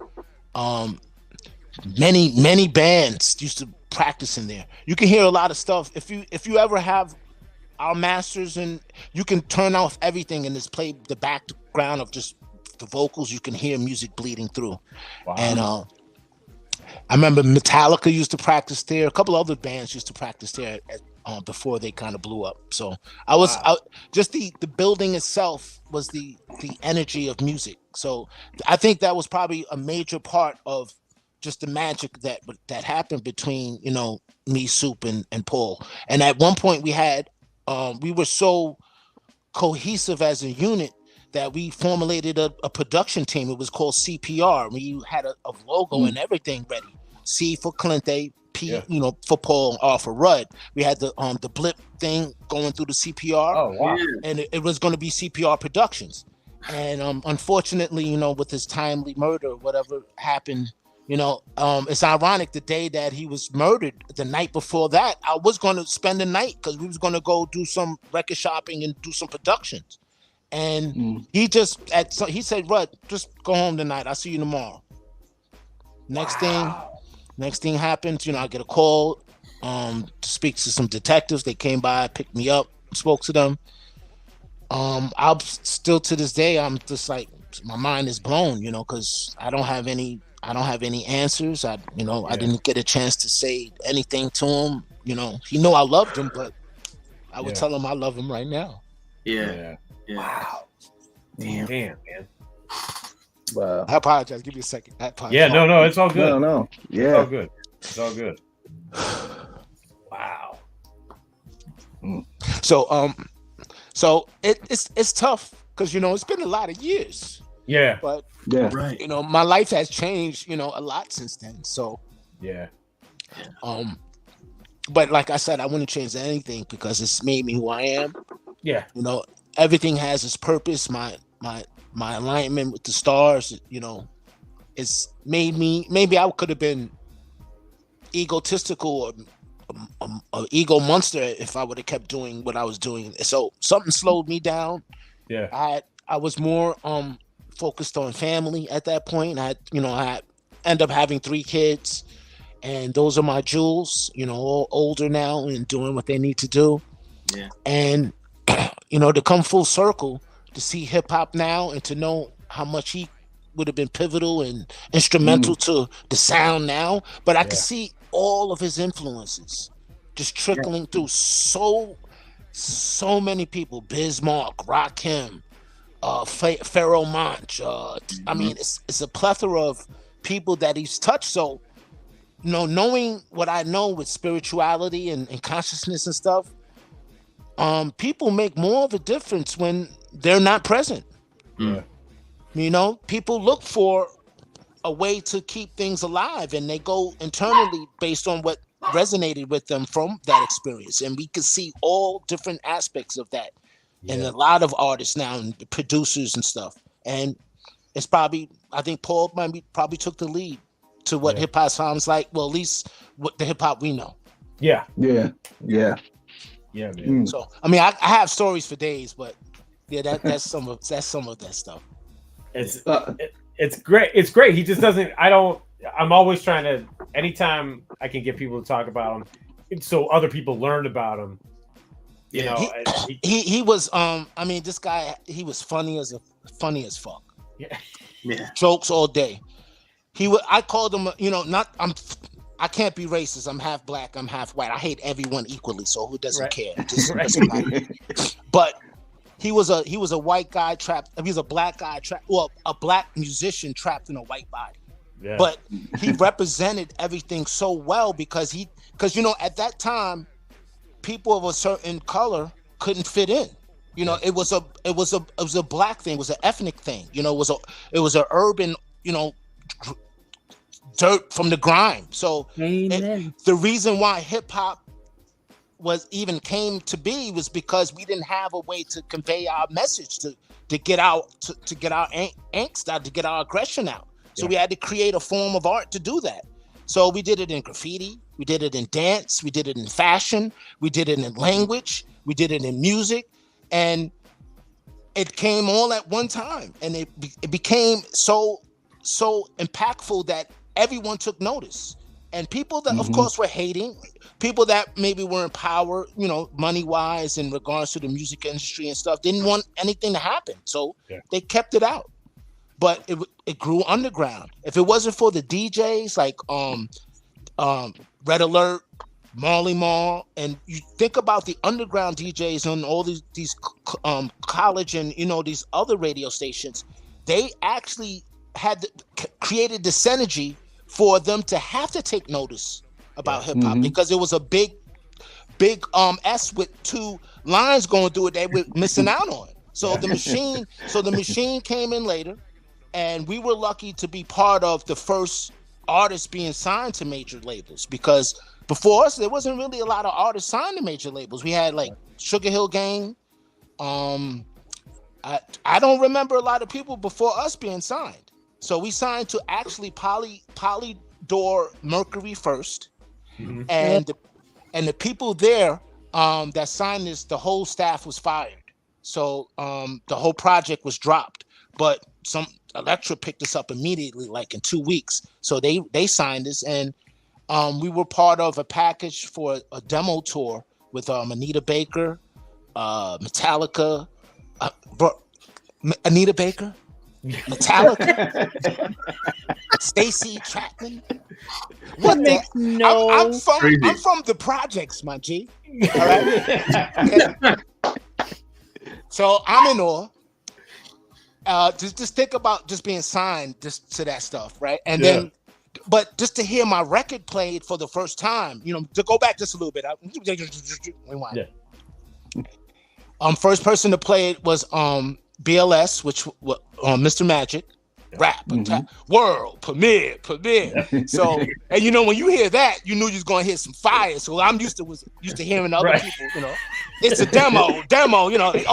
Many bands used to practice in there. You can hear a lot of stuff. If you ever have our masters, and you can turn off everything and just play the background of just the vocals, you can hear music bleeding through. Wow. And I remember Metallica used to practice there. A couple other bands used to practice there before they kind of blew up. So I was just the building itself was the energy of music. So I think that was probably a major part of just the magic that happened between, you know, me, Soup, and Paul. And at one point we were so cohesive as a unit that we formulated a production team. It was called CPR. We had a logo and everything ready. C for Cliente, P, you know, for Paul, R for Rud. We had the blip thing going through the CPR. Oh wow! And it was going to be CPR Productions. And unfortunately, you know, with his timely murder, whatever happened, you know, it's ironic. The day that he was murdered, the night before that, I was going to spend the night because we was going to go do some record shopping and do some productions. And he said, "Rud, just go home tonight. I'll see you tomorrow." Next thing happens, you know, I get a call to speak to some detectives. They came by, picked me up, spoke to them. I'm still to this day, I'm just like, my mind is blown, you know, because I don't have any answers. I didn't get a chance to say anything to him. You know, he knew I loved him, but I would tell him I love him right now. Yeah. Wow. Damn, man. Wow. I apologize. Give me a second. Yeah, no, it's all good. No. Yeah. It's all good. It's all good. Wow. So it's tough because, you know, it's been a lot of years. Yeah. But right. You know, my life has changed, you know, a lot since then. So yeah. But like I said, I wouldn't change anything because it's made me who I am. Yeah. You know, everything has its purpose. My alignment with the stars, you know, it's made me. Maybe I could have been egotistical or ego monster if I would have kept doing what I was doing. So something slowed me down. Yeah. I was more focused on family at that point. I end up having 3 kids, and those are my jewels. You know, all older now and doing what they need to do. Yeah. And you know, to come full circle, to see hip hop now and to know how much he would have been pivotal and instrumental to the sound now. But I could see all of his influences just trickling through so many people. Bismarck, Rakim, Pharoah Monch. I mean, it's a plethora of people that he's touched. So, you know, knowing what I know with spirituality and consciousness and stuff, people make more of a difference when they're not present. Yeah. You know, people look for a way to keep things alive, and they go internally based on what resonated with them from that experience. And we can see all different aspects of that in a lot of artists now and the producers and stuff. And it's probably, I think Paul probably took the lead to what hip hop sounds like. Well, at least what the hip hop we know. Yeah. Yeah, man. So I mean, I have stories for days, but that's some of that stuff. It's great. It's great. He just doesn't. I'm always trying to. Anytime I can get people to talk about him, so other people learn about him. You know, he was. I mean, this guy. He was funny as fuck. Yeah. Jokes all day. I called him. You know, I can't be racist. I'm half black. I'm half white. I hate everyone equally. So who doesn't care? But he was a white guy trapped. He was a black guy trapped. Well, a black musician trapped in a white body. Yeah. But he represented everything so well because you know, at that time, people of a certain color couldn't fit in. You know, it was a black thing. It was an ethnic thing. You know, it was an urban. You know, dirt from the grime. So the reason why hip hop came to be was because we didn't have a way to convey our message to get our angst out, to get our aggression out. So we had to create a form of art to do that. So we did it in graffiti, we did it in dance, we did it in fashion, we did it in language, we did it in music, and it came all at one time, and it became so impactful that everyone took notice. And people that, of course, were hating, people that maybe were in power, you know, money-wise in regards to the music industry and stuff, didn't want anything to happen. So they kept it out. But it grew underground. If it wasn't for the DJs like Red Alert, Marley Marl, and you think about the underground DJs on all these college and, you know, these other radio stations, they actually created the synergy for them to have to take notice about hip hop because it was a big S with two lines going through it they were missing out on. So the machine came in later, and we were lucky to be part of the first artists being signed to major labels, because before us there wasn't really a lot of artists signed to major labels. We had like Sugar Hill Gang. I don't remember a lot of people before us being signed. So we signed to actually Polydor Mercury first, and the people there that signed this, the whole staff was fired. So the whole project was dropped, but some Elektra picked us up immediately, like in 2 weeks. So they signed us, and we were part of a package for a demo tour with Anita Baker, Metallica, Anita Baker, Metallica, Stacy Chapman. What makes no I'm from the projects, my G. All right. So I'm in awe. Just think about just being signed just to that stuff, right? And then, but just to hear my record played for the first time, you know, to go back just a little bit. Rewind. First person to play it was BLS, which was Mr. Magic, rap, world premiere. So, and you know, when you hear that, you knew you was gonna hear some fire. So I'm used to hearing other people, you know, it's a demo, you know, like,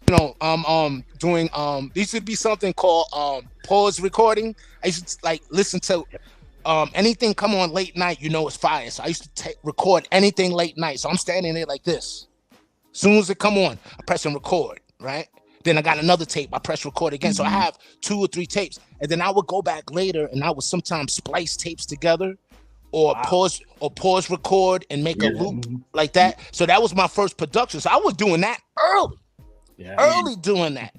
you know, doing there used to be something called pause recording. I used to like listen to anything come on late night, you know, it's fire. So I used to record anything late night. So I'm standing there like this. As soon as it come on, I press and record, right? Then I got another tape, I press record again. So I have 2 or 3 tapes, and then I would go back later and I would sometimes splice tapes together, or pause record and make a loop like that. So that was my first production. So I was doing that early doing that.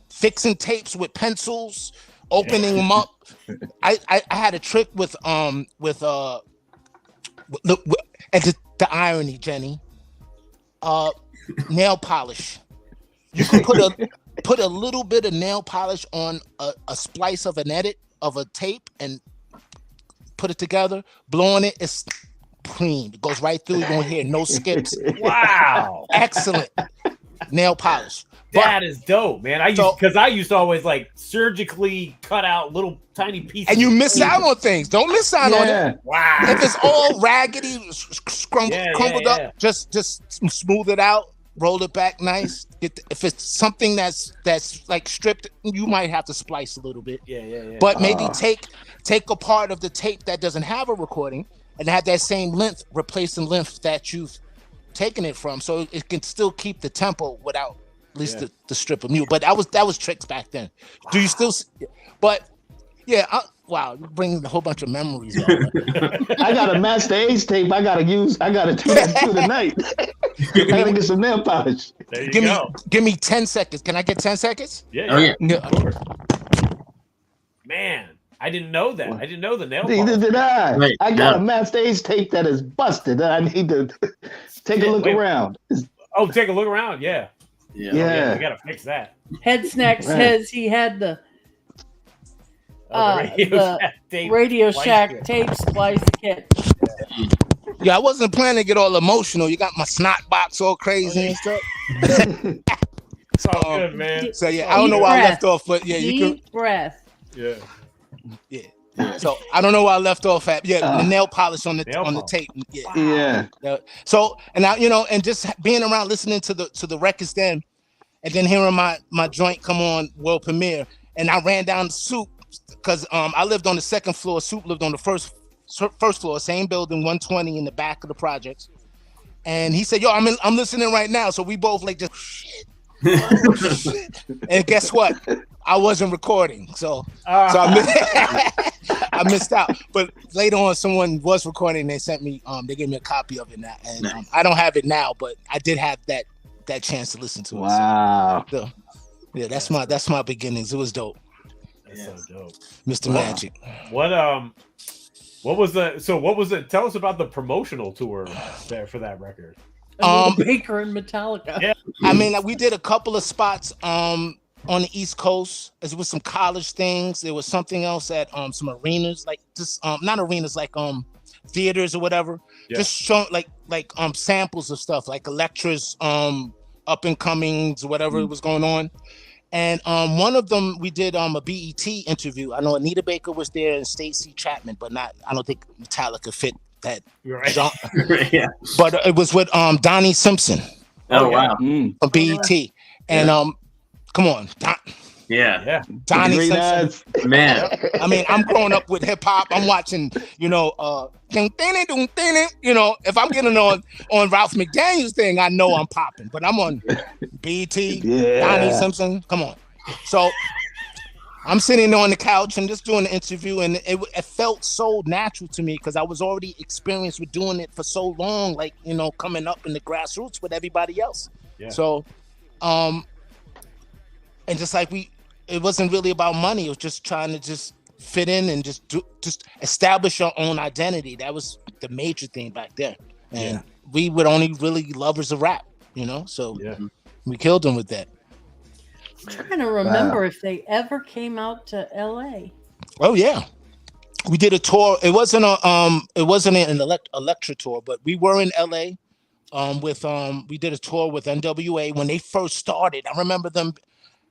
Fixing tapes with pencils, opening them up. I had a trick with and the irony, Jenny. Nail polish. You can put a little bit of nail polish on a splice of an edit of a tape and put it together, blow on it, it's clean. It goes right through, you won't hear no skips. Wow. Excellent nail polish. That is dope, man. I used to always like surgically cut out little tiny pieces. And you miss out on things. Don't miss out on it. Wow. If it's all raggedy, crumbled up, just smooth it out, roll it back nice. If it's something that's like stripped, you might have to splice a little bit. But maybe take a part of the tape that doesn't have a recording and have that same length, replace the length that you've taken it from, so it can still keep the tempo without at least the strip of mute. But that was tricks back then. Wow. Do you still? But wow, you're bringing a whole bunch of memories. I got a Master Ace tape. I gotta do that through the night. I gotta get some nail polish. There you go. Give me 10 seconds. Can I get 10 seconds? Yeah. Man, I didn't know that. I didn't know the nail polish. Neither did I. Right. I got a Master Ace tape that is busted. I need to take a look around. Take a look around. Yeah. We gotta fix that. Head Snacks says he had the Radio Shack tape splice kit. Yeah, I wasn't planning to get all emotional. You got my snot box all crazy and stuff. It's all good, man. So I don't know why I left off, but Deep breath. Yeah. So I don't know why I left off at the nail polish on the tape. So and now and just being around listening to the records then, and then hearing my joint come on world premiere, and I ran down to Soup because I lived on the second floor. Soup lived on the first floor, same building, 120 in the back of the projects. And he said, "Yo, I'm listening right now." So we both like just shit. And guess what? I wasn't recording, so I missed out. But later on, someone was recording. They sent me, they gave me a copy of it now, and I don't have it now, but I did have that chance to listen to it. Wow. So, yeah, that's my beginnings. It was dope. That's so dope, Mr. Magic. What was the? Tell us about the promotional tour there for that record. Baker and Metallica. Yeah. I mean, we did a couple of spots on the East Coast. There was some college things. There was something else at some arenas, like just not arenas, like theaters or whatever. Yeah. Just showing like samples of stuff, like Elektra's up and comings, whatever was going on. And one of them we did a BET interview. I know Anita Baker was there and Stacey Chapman, but I don't think Metallica fit that genre. Yeah. But it was with Donnie Simpson Oh wow. from BET. And come on, Yeah. Donnie Green Simpson. eyes. Man. I mean, I'm growing up with hip hop. I'm watching, you know, if I'm getting on Ralph McDaniel's thing, I know I'm popping. But I'm on BT, Donnie Simpson. Come on. So I'm sitting on the couch and just doing the interview, and it felt so natural to me because I was already experienced with doing it for so long, like, you know, coming up in the grassroots with everybody else. Yeah. So, and just like it wasn't really about money. It was just trying to just fit in and just establish your own identity. That was the major thing back then. And we were only really lovers of rap, you know? So we killed them with that. I'm trying to remember if they ever came out to LA. Oh yeah. We did a tour. It wasn't an Elektra tour, but we were in LA we did a tour with NWA when they first started. I remember them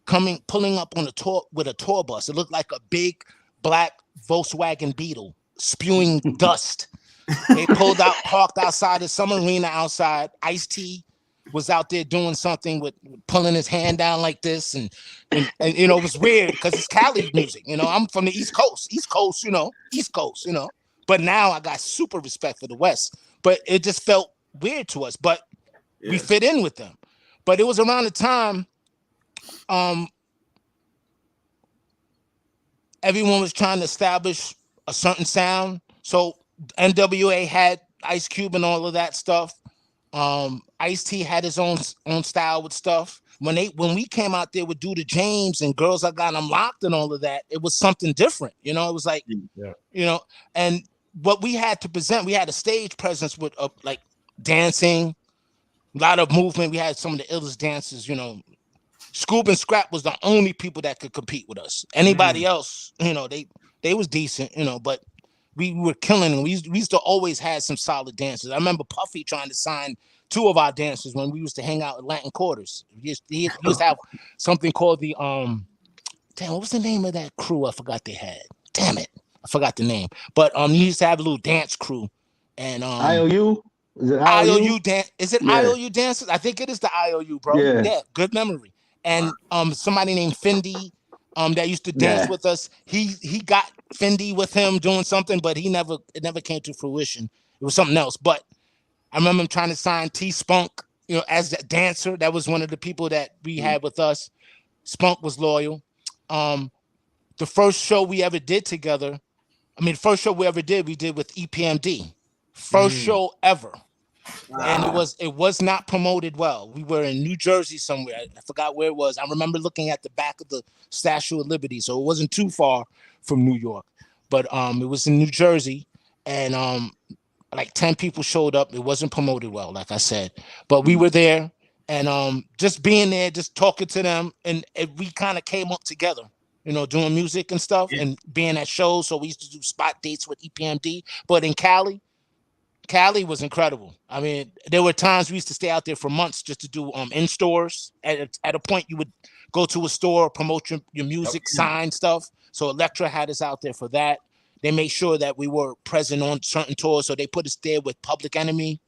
pulling up on a tour with a tour bus. It looked like a big black Volkswagen Beetle spewing dust. They pulled out, parked outside of some arena outside. Ice-T was out there doing something with pulling his hand down like this, and you know, it was weird because it's Cali music. You know, I'm from the East Coast, you know. But now I got super respect for the West. But it just felt weird to us. But we fit in with them. But it was around the time everyone was trying to establish a certain sound. So NWA had Ice Cube and all of that stuff. Ice-T had his own style with stuff. When we came out there with Do the James and Girls I Got 'Em Locked and all of that, it was something different. You know, it was like, you know, and what we had to present, we had a stage presence with like dancing, a lot of movement. We had some of the illest dancers, you know. Scoob and Scrap was the only people that could compete with us. Anybody else, you know, they was decent, you know, but we were killing them. We used to always have some solid dancers. I remember Puffy trying to sign 2 of our dancers when we used to hang out at Latin Quarters. He used to have something called the what was the name of that crew? I forgot they had. Damn it, I forgot the name. But he used to have a little dance crew. And IOU? Is it IOU dance? Is it IOU dancers? I think it is the IOU, bro. Yeah, good memory. And somebody named Fendi that used to dance with us. He got Fendi with him doing something, but it never came to fruition. It was something else. But I remember him trying to sign T-Spunk, you know, as a dancer. That was one of the people that we had with us. Spunk was loyal. The first show we ever did together, we did with EPMD. First show ever. Wow. And it was not promoted well. We were in New Jersey somewhere. I forgot where it was. I remember looking at the back of the Statue of Liberty, so it wasn't too far from New York. But it was in New Jersey, and like 10 people showed up. It wasn't promoted well, like I said. But we were there, and just being there, just talking to them, and we kind of came up together, you know, doing music and stuff, and being at shows. So we used to do spot dates with EPMD. But in Cali was incredible. I mean, there were times we used to stay out there for months just to do in stores. At a point, you would go to a store, promote your music, sign stuff. So Elektra had us out there for that. They made sure that we were present on certain tours, so they put us there with Public Enemy,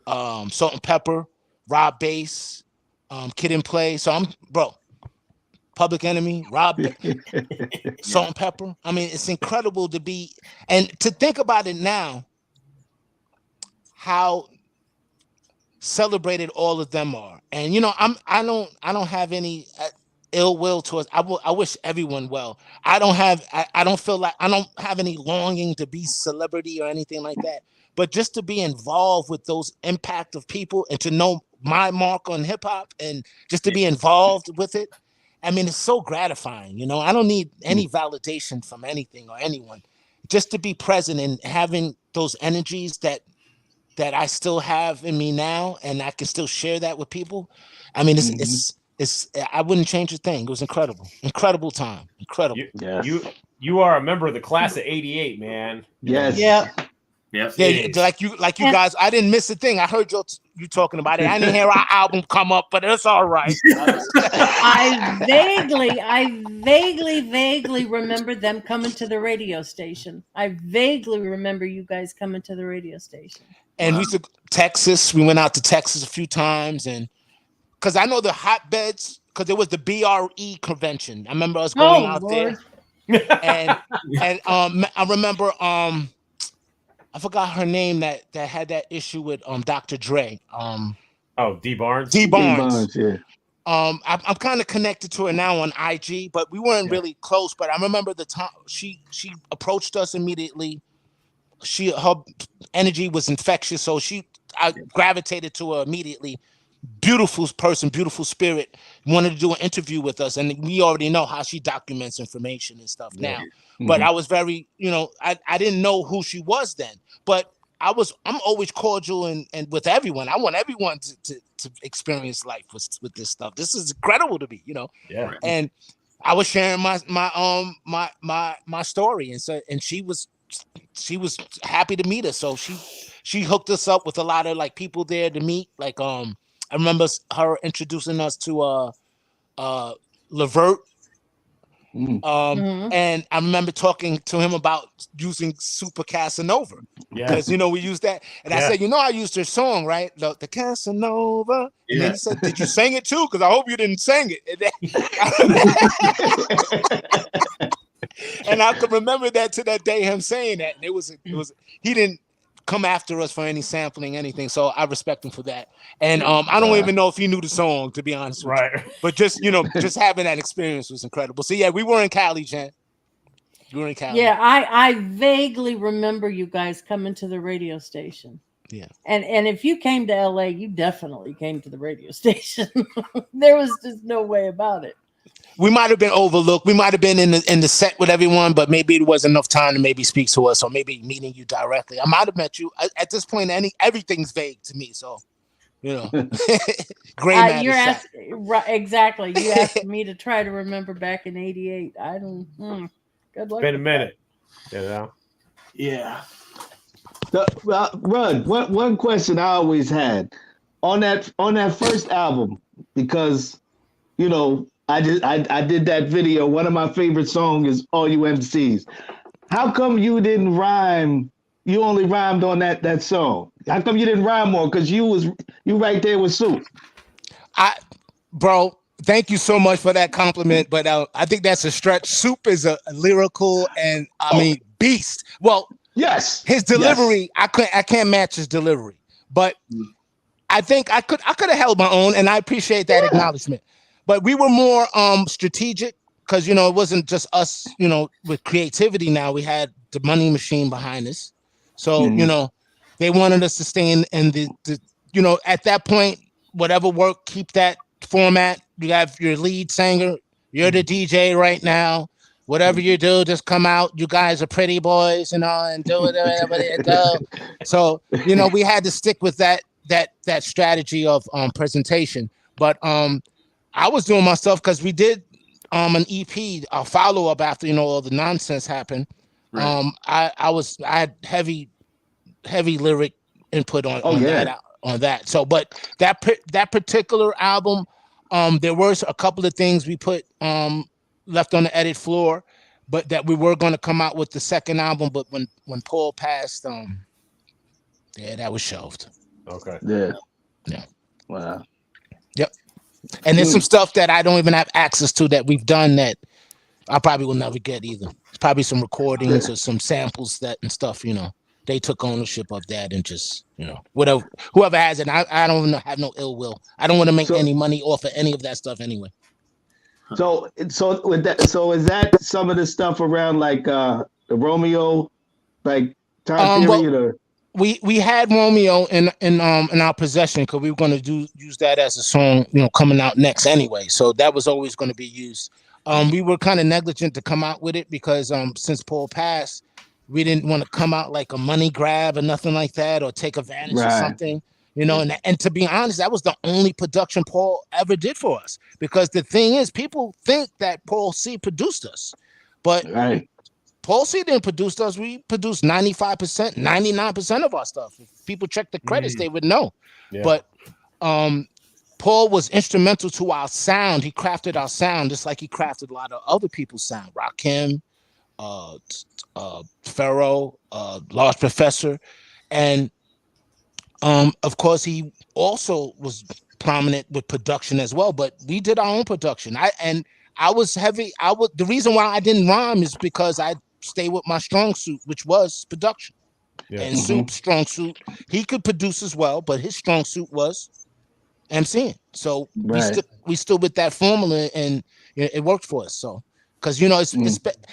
Salt and Pepper, Rob Bass, Kid and Play. So Public Enemy, Salt and Pepper. I mean, it's incredible to be and to think about it now, how celebrated all of them are. And I don't have any ill will towards. I wish everyone well. I don't feel like I don't have any longing to be celebrity or anything like that. But just to be involved with those impact of people and to know my mark on hip hop and just to be involved with it. I mean, it's so gratifying. I don't need any validation from anything or anyone. Just to be present and having those energies that I still have in me now, and I can still share that with people. I mean, it's I wouldn't change a thing. It was incredible time, incredible. You are a member of the class of '88, man. Yes. Yeah. Yes. Yeah, like you guys. I didn't miss a thing. I heard you talking about it. I didn't hear our album come up, but it's all right. I vaguely remember them coming to the radio station. I vaguely remember you guys coming to the radio station. And we used to Texas. We went out to Texas a few times, and because I know the hotbeds, because there was the BRE convention. I remember us going out there, and I remember I forgot her name that had that issue with Dr. Dre. D Barnes. D Barnes. Yeah. I'm kind of connected to her now on IG, but we weren't really close. But I remember the time she approached us immediately. Her energy was infectious, so I gravitated to her immediately. Beautiful person, beautiful spirit. Wanted to do an interview with us, and we already know how she documents information and stuff now. But I was very, I didn't know who she was then, but I'm always cordial and with everyone. I want everyone to experience life with this stuff. This is incredible to me, Yeah. And I was sharing my story, and she was happy to meet us. So she hooked us up with a lot of like people there to meet. Like I remember her introducing us to Levert. And I remember talking to him about using Super Casanova because we used that, and I said, I used her song, right, the Casanova, and then he said, did you sing it too? Because I hope you didn't sing it. And I could remember that to that day, him saying that, and it was he didn't come after us for any sampling, anything. So I respect him for that. And I don't even know if he knew the song, to be honest with you. But just just having that experience was incredible. So yeah, we were in Cali, Jen. We were in Cali. Yeah, I vaguely remember you guys coming to the radio station. Yeah. And if you came to LA, you definitely came to the radio station. There was just no way about it. We might have been overlooked. We might have been in the set with everyone, but maybe it wasn't enough time to maybe speak to us, or maybe meeting you directly. I might have met you. At this point, everything's vague to me. So, gray matter. Exactly. You asked me to try to remember back in '88. I don't. Good luck. It's been a minute. Yeah. Rud, one question I always had on that first album, because I did that video. One of my favorite songs is All You MCs. How come you didn't rhyme? You only rhymed on that song. How come you didn't rhyme more? Because you right there with Soup. Bro, thank you so much for that compliment. But I think that's a stretch. Soup is a lyrical and beast. Well, yes, his delivery. Yes. I can't match his delivery, but I think I could have held my own, and I appreciate that acknowledgement. But we were more strategic because, it wasn't just us, with creativity now. We had the money machine behind us. So, they wanted us to stay in the at that point, whatever work, keep that format. You have your lead singer. You're the DJ right now. Whatever you do, just come out. You guys are pretty boys, and do it whatever you do. So, we had to stick with that strategy of presentation. But I was doing my stuff because we did an EP, a follow up after all the nonsense happened. Right. I had heavy lyric input on that. So, but that particular album, there were a couple of things we put left on the edit floor, but that we were going to come out with the second album. But when Paul passed, that was shelved. Okay. Yeah. Yeah. Wow. Yep. And there's some stuff that I don't even have access to that we've done that I probably will never get either. Probably some recordings or some samples that and stuff, they took ownership of that and just, whatever, whoever has it. I don't have no ill will. I don't want to make any money off of any of that stuff anyway. So with that, so is that some of the stuff around like the Romeo, like time period, or? We had Romeo in our possession because we were going to use that as a song, coming out next anyway. So that was always going to be used. We were kind of negligent to come out with it because since Paul passed, we didn't want to come out like a money grab or nothing like that or take advantage of something, and to be honest, that was the only production Paul ever did for us, because the thing is, people think that Paul C produced us, but Paul C didn't produce us. We produced 95%, 99% of our stuff. If people check the credits, they would know. Yeah. But Paul was instrumental to our sound. He crafted our sound just like he crafted a lot of other people's sound. Rakim, Pharaoh, Large Professor. And of course, he also was prominent with production as well. But we did our own production. I was heavy. The reason why I didn't rhyme is because I stay with my strong suit, which was production. And Soup's strong suit, he could produce as well, but his strong suit was MCing. So we stood with that formula, and it worked for us. So because it's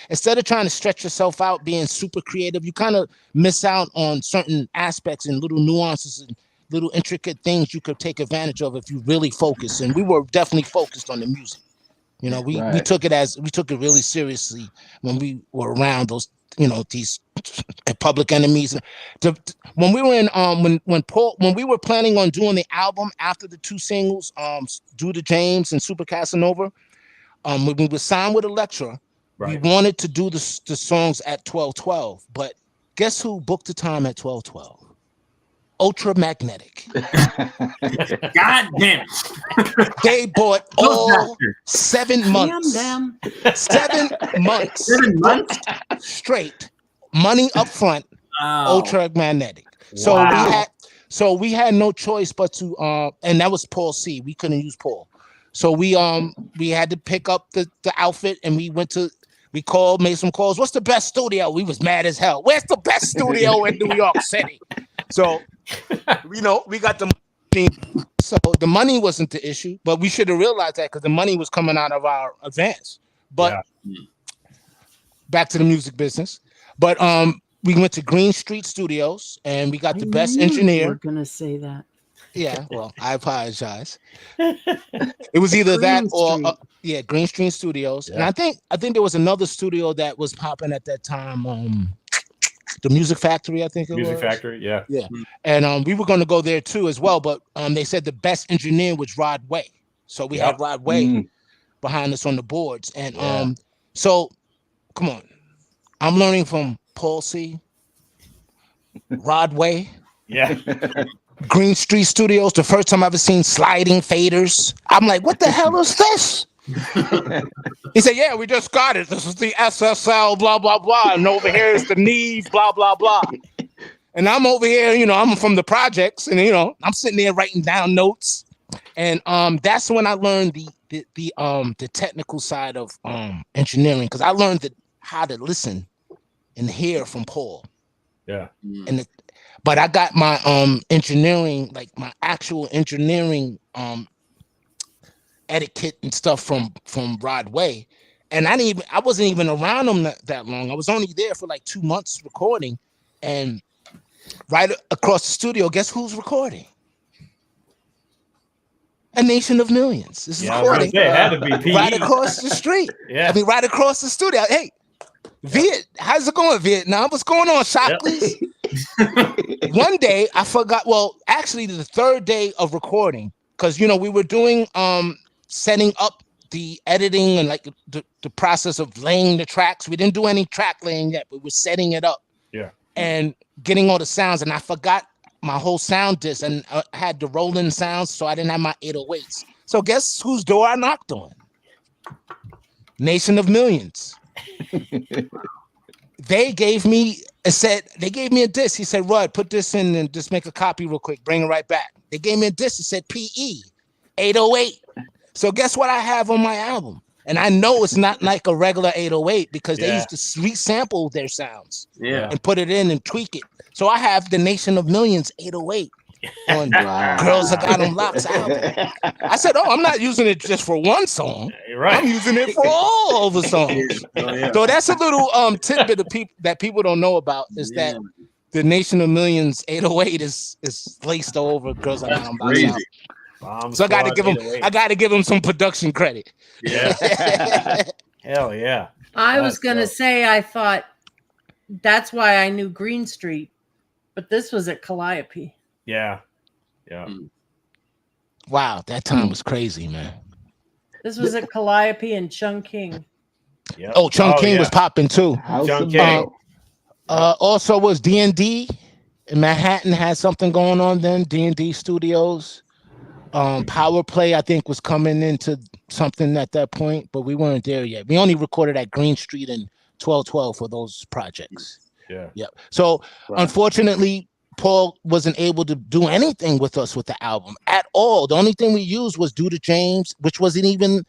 instead of trying to stretch yourself out, being super creative, you kind of miss out on certain aspects and little nuances and little intricate things you could take advantage of if you really focus. And we were definitely focused on the music. We took it really seriously when we were around those, these Public Enemies. When we were when we were planning on doing the album after the two singles, Due to James and Super Casanova, when we were signed with Elektra, we wanted to do the songs at 12:12, but guess who booked the time at 12:12? Ultramagnetic. God damn it. They bought all 7 months. 7 months. 7 months straight. Money up front. Ultramagnetic. So we had no choice but to and that was Paul C. We couldn't use Paul. So we had to pick up the outfit, and we called, made some calls. What's the best studio? We was mad as hell. Where's the best studio in New York City? So, we got the money. So the money wasn't the issue, but we should have realized that because the money was coming out of our advance. But back to the music business. But we went to Green Street Studios, and we got the best engineer. We're gonna say that. Yeah, well, I apologize. It was either that or Green Street Studios, and I think there was another studio that was popping at that time. The Music Factory, I think it was. Music Factory, yeah. And we were going to go there too as well, but they said the best engineer was Rod Way, so we had Rod Way behind us on the boards, and so come on, I'm learning from Paul C, Rod Way, Green Street Studios. The first time I ever seen sliding faders, I'm like, what the hell is this? He said, yeah, we just got it. This is the SSL, blah, blah, blah. And over here is the Neve, blah, blah, blah. And I'm over here, I'm from the projects, and, I'm sitting there writing down notes. And that's when I learned the technical side of engineering, because I learned how to listen and hear from Paul. Yeah. But I got my engineering, like my actual engineering etiquette and stuff from Rod Way, and I wasn't even around him that long. I was only there for like 2 months recording, and right across the studio, guess who's recording? A Nation of Millions. This is recording it had to be right across the street. Right across the studio. Hey, how's it going, Vietnam? What's going on, Shockley's? One day I forgot. Well, actually, the third day of recording, because we were doing setting up the editing and like the process of laying the tracks. We didn't do any track laying yet, but we're setting it up. And getting all the sounds. And I forgot my whole sound disc, and I had the rolling sounds, so I didn't have my 808s. So guess whose door I knocked on? Nation of Millions. They gave me a disc. He said, Rud, put this in and just make a copy real quick. Bring it right back. They gave me a disc. It said PE 808. So guess what I have on my album? And I know it's not like a regular 808 because they used to resample their sounds and put it in and tweak it. So I have the Nation of Millions 808 on Girls I Got Them Locks album. I said, oh, I'm not using it just for one song. Right. I'm using it for all of the songs. So that's a little tidbit of that people don't know about is that the Nation of Millions 808 is laced over Girls I Got Them Locks album. So I got to give him some production credit. Yeah. Hell yeah. I was going to say, I thought that's why I knew Green Street, but this was at Calliope. Yeah. Wow, that time was crazy, man. This was at Calliope and Chung King. Yep. Oh, Chung King was popping too. Chung King. Also was D&D in Manhattan had something going on then. D&D Studios. Power Play, I think, was coming into something at that point, but we weren't there yet. We only recorded at Green Street and 1212 for those projects. Yeah. So unfortunately, Paul wasn't able to do anything with us with the album at all. The only thing we used was Do to James, which wasn't even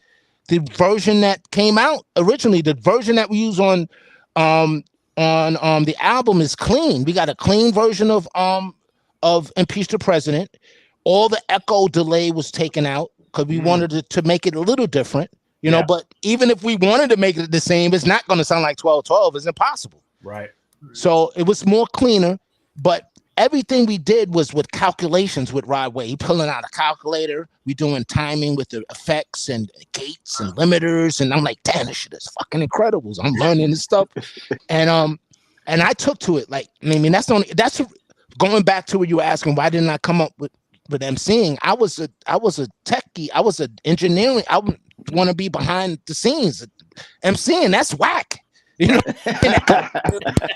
the version that came out originally. The version that we use on the album is clean. We got a clean version of Impeach the President. All the echo delay was taken out because we wanted to make it a little different, you know. But even if we wanted to make it the same, it's not going to sound like 1212. It's impossible. Right. So it was more cleaner, but everything we did was with calculations with Rod Wave. He pulling out a calculator. We doing timing with the effects and gates and limiters. And I'm like, damn, this shit is fucking incredible. I'm learning this stuff. And I took to it. Like, I mean, that's going back to what you were asking, why didn't I come up with emceeing? I was a techie. I was an engineering. I want to be behind the scenes. emceeing. That's whack. You know,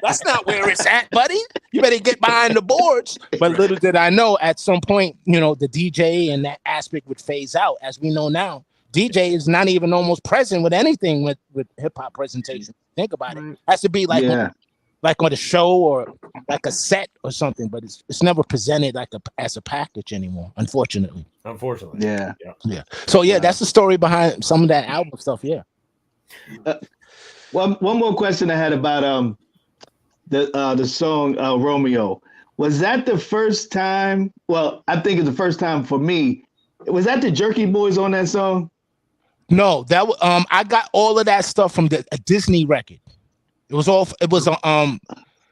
that's not where it's at, buddy. You better get behind the boards. But little did I know, at some point, you know, the DJ and that aspect would phase out. As we know now, DJ is not even almost present with anything with hip hop presentation. Think about it. It has to be like on a show or like a set or something, but it's never presented like as a package anymore, unfortunately. Yeah. So that's the story behind some of that album stuff. One more question I had about the song Romeo. Was that the first time? Well, I think it's the first time for me. Was that the Jerky Boys on that song? No, that I got all of that stuff from a Disney record. It was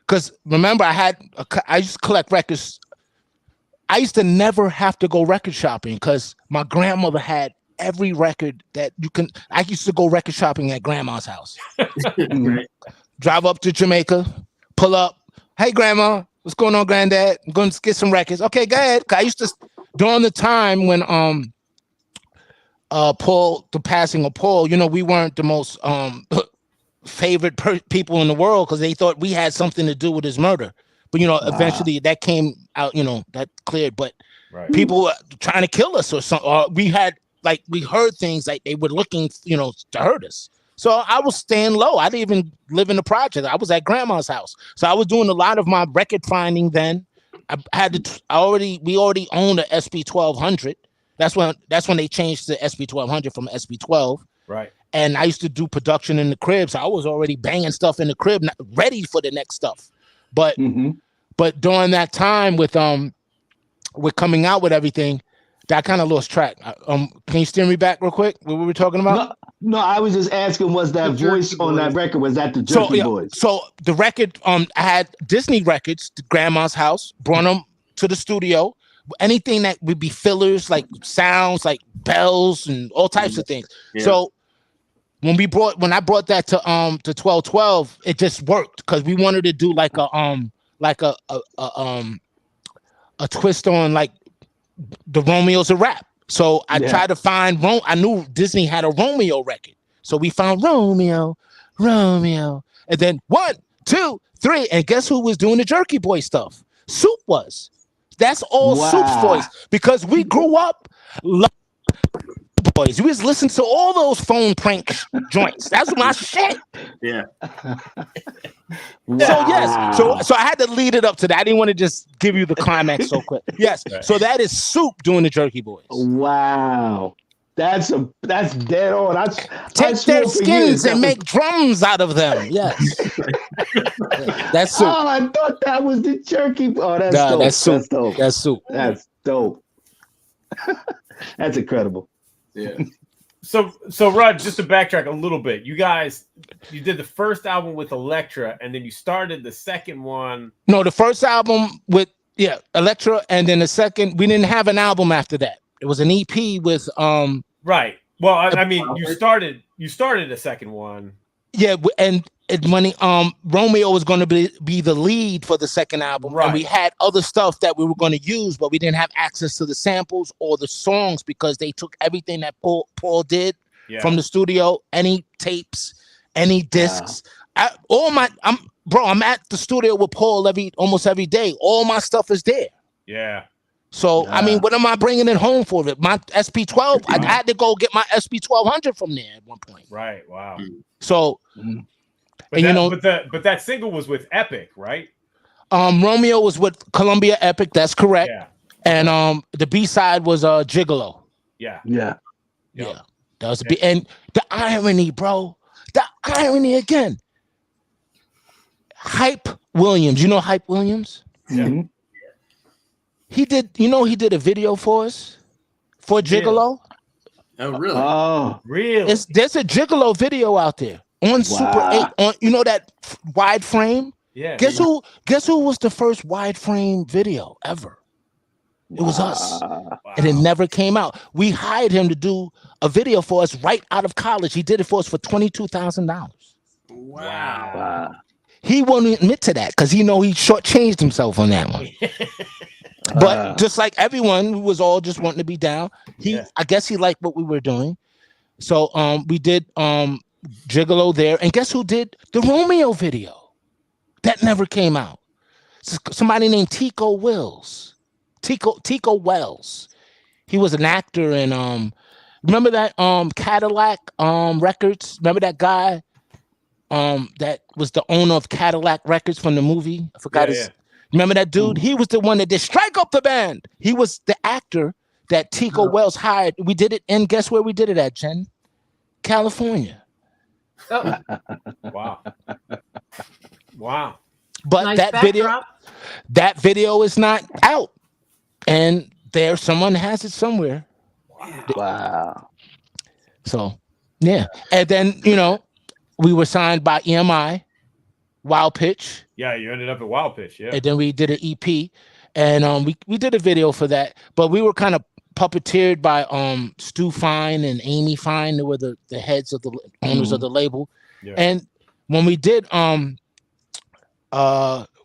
because remember I used to collect records. I used to never have to go record shopping because my grandmother had every record that you can. I used to go record shopping at grandma's house. Drive up to Jamaica, pull up. Hey, grandma, what's going on, granddad? I'm going to get some records. Okay, go ahead. I used to, during the time when the passing of Paul, you know, we weren't the most favorite people in the world because they thought we had something to do with his murder. But you know, eventually that came out. You know, that cleared. But people were trying to kill us or something. Or we heard things like they were looking, you know, to hurt us. So I was staying low. I didn't even live in the project. I was at grandma's house. So I was doing a lot of my record finding then. We already owned a SB1200. That's when they changed to SB1200 from SB12. Right. And I used to do production in the crib. So I was already banging stuff in the crib, not ready for the next stuff. But during that time with coming out with everything, that kind of lost track. Can you steer me back real quick? What were we talking about? No, I was just asking, was that voice on that record? Was that the Jerky Boys? So the record, I had Disney records, the grandma's house, brought them to the studio. Anything that would be fillers, like sounds, like bells and all types of things. Yeah. So when I brought that to 1212, it just worked because we wanted to do like a twist on like the Romeo's a rap. So I tried to find I knew Disney had a Romeo record. So we found Romeo. And then 1, 2, 3. And guess who was doing the Jerky Boy stuff? Soup was. That's all Soup's voice. Because we grew up boys. We was listening to all those phone prank joints. That's my shit. Yeah. So I had to lead it up to that. I didn't want to just give you the climax so quick. Yes. Right. So that is Soup doing the Jerky Boys. Wow. That's dead on. I Take swore their for skins years that and was- make drums out of them. Yes. That's soup. Oh, I thought that was the jerky. Oh, that's Nah, dope. that's soup. That's dope. That's soup. That's dope. That's incredible. Yeah. So Rud, just to backtrack a little bit, you did the first album with Elektra, and then you started the second one. No, the first album with Elektra, and then the second, we didn't have an album after that. It was an EP with Right. Well, I mean, you started a second one. Yeah, and when Romeo was going to be the lead for the second album, Right. and we had other stuff that we were going to use, but we didn't have access to the samples or the songs because they took everything that Paul did from the studio, any tapes, any discs. I'm at the studio with Paul almost every day. All my stuff is there. Yeah. So I mean, what am I bringing it home for? My SP12, I had to go get my SP1200 from there at one point. Right. Wow. So. But that single was with Epic, right? Romeo was with Columbia Epic. That's correct. Yeah. And the B-side was Gigolo. Yeah. Yeah. Yeah. That was and the irony, bro. The irony again. Hype Williams. You know Hype Williams? Yeah. Mm-hmm. He did a video for us for Gigolo. Oh, really? Oh, Really? There's a Gigolo video out there on Super 8 on that wide frame. Yeah. Guess who was the first wide frame video ever? It was us. Wow. And it never came out. We hired him to do a video for us right out of college. He did it for us for $22,000. Wow. He won't admit to that because he shortchanged himself on that one. But just like everyone who was all just wanting to be down, I guess he liked what we were doing. So we did Gigolo there. And guess who did the Romeo video? That never came out. Somebody named Tico Wells. He was an actor in remember that Cadillac Records? Remember that guy that was the owner of Cadillac Records from the movie? I forgot his. Remember that dude? He was the one that did Strike Up the Band. He was the actor that Tico Wells hired. We did it, and guess where we did it at, Jen? California. Oh, Wow. Wow. But nice that video is not out, and someone has it somewhere. wow. So yeah, and then we were signed by EMI, Wild Pitch. Yeah, you ended up at Wild Pitch, yeah. And then we did an EP, and we did a video for that. But we were kind of puppeteered by Stu Fine and Amy Fine, who were the heads of the owners of the label. Yeah. And when we did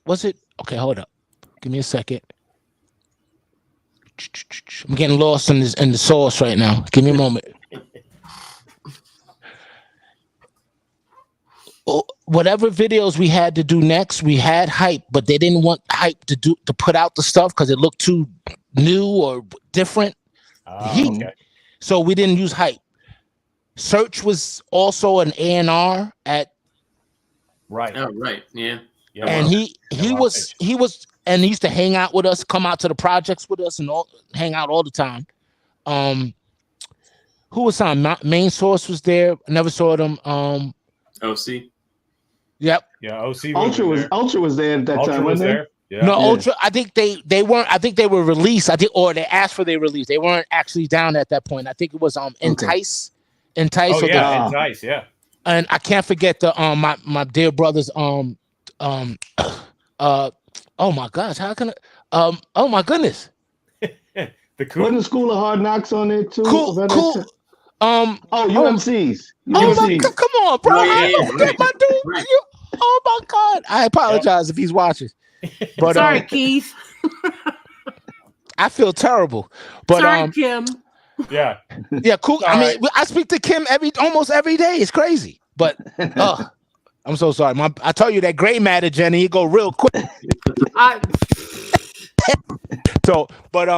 was it okay? Hold up, give me a second. I'm getting lost in the sauce right now. Give me a moment. Whatever videos we had to do next, we had Hype, but they didn't want Hype to put out the stuff because it looked too new or different. Okay. So we didn't use Hype. Search was also an A&R at Right. Oh, right. Yeah. and he used to hang out with us, come out to the projects with us, and hang out all the time. Who was on? Main Source was there. I never saw them. OC. Yep. Yeah, OC Ultra was there at that Ultra time, was wasn't he? there. Yeah. No, Ultra. I think they weren't. I think they were released. Or they asked for their release. They weren't actually down at that point. I think it was Entice. Entice. Oh yeah, Entice. Yeah. And I can't forget the my dear brother's oh my gosh, how can I oh my goodness. The cool. Wasn't School of Hard Knocks on there too? Cool. UMCs. Oh my God, come on, bro. Oh, yeah, I don't forget my dude. right. Oh my God. I apologize if he's watching. But sorry, Keith. I feel terrible. But Sorry, Kim. Yeah. yeah, cool. I mean, right. I speak to Kim almost every day. It's crazy. But I'm so sorry. I tell you that gray matter, Jenny, it go real quick. So, but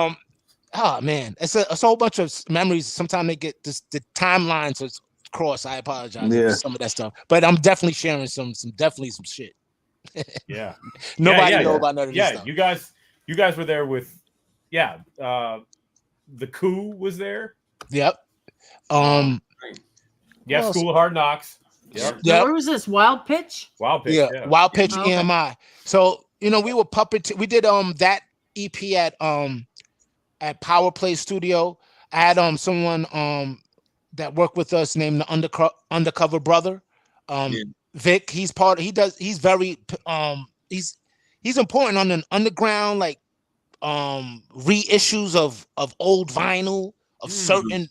oh man, it's a whole bunch of memories. Sometimes they get the timelines are crossed. I apologize for some of that stuff, but I'm definitely sharing some shit. Yeah. Nobody know about none of this stuff. you guys were there with the Coup was there. Yep. Yeah, Well, School of Hard Knocks. Yep. Yep. Where was this? Wild Pitch? Wild Pitch. Yeah, Yeah. Wild Pitch Okay. EMI. So we were we did that EP at Power Play Studio. I had someone that worked with us named the Undercover Brother. Vic, he's very he's important on an underground, like reissues of old vinyl of certain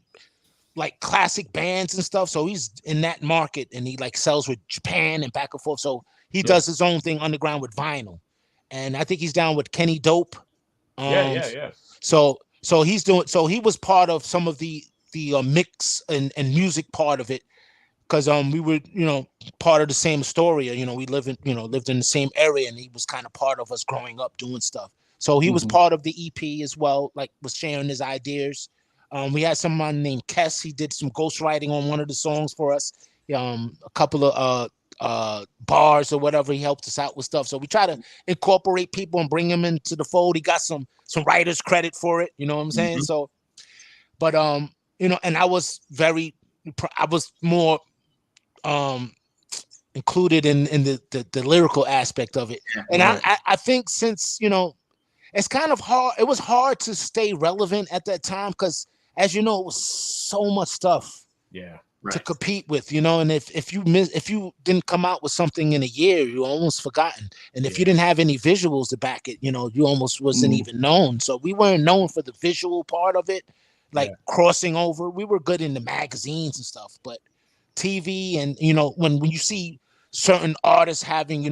like classic bands and stuff. So he's in that market, and he like sells with Japan and back and forth. So he does his own thing underground with vinyl, and I think he's down with Kenny Dope. Yeah. So he's doing. So he was part of some of the mix and music part of it, because we were part of the same Astoria. We lived in the same area, and he was kind of part of us growing up doing stuff. So he was part of the EP as well, like was sharing his ideas. We had someone named Kess. He did some ghostwriting on one of the songs for us. A couple of bars or whatever. He helped us out with stuff. So we try to incorporate people and bring them into the fold. He got some writers credit for it. You know what I'm saying? So, but and I was more included in the lyrical aspect of it. And I think since it's kind of hard. It was hard to stay relevant at that time because, as you know, it was so much stuff to compete with, and if you didn't come out with something in a year, you almost forgotten. And if you didn't have any visuals to back it, you almost wasn't even known. So we weren't known for the visual part of it, like crossing over. We were good in the magazines and stuff, but TV and when you see certain artists having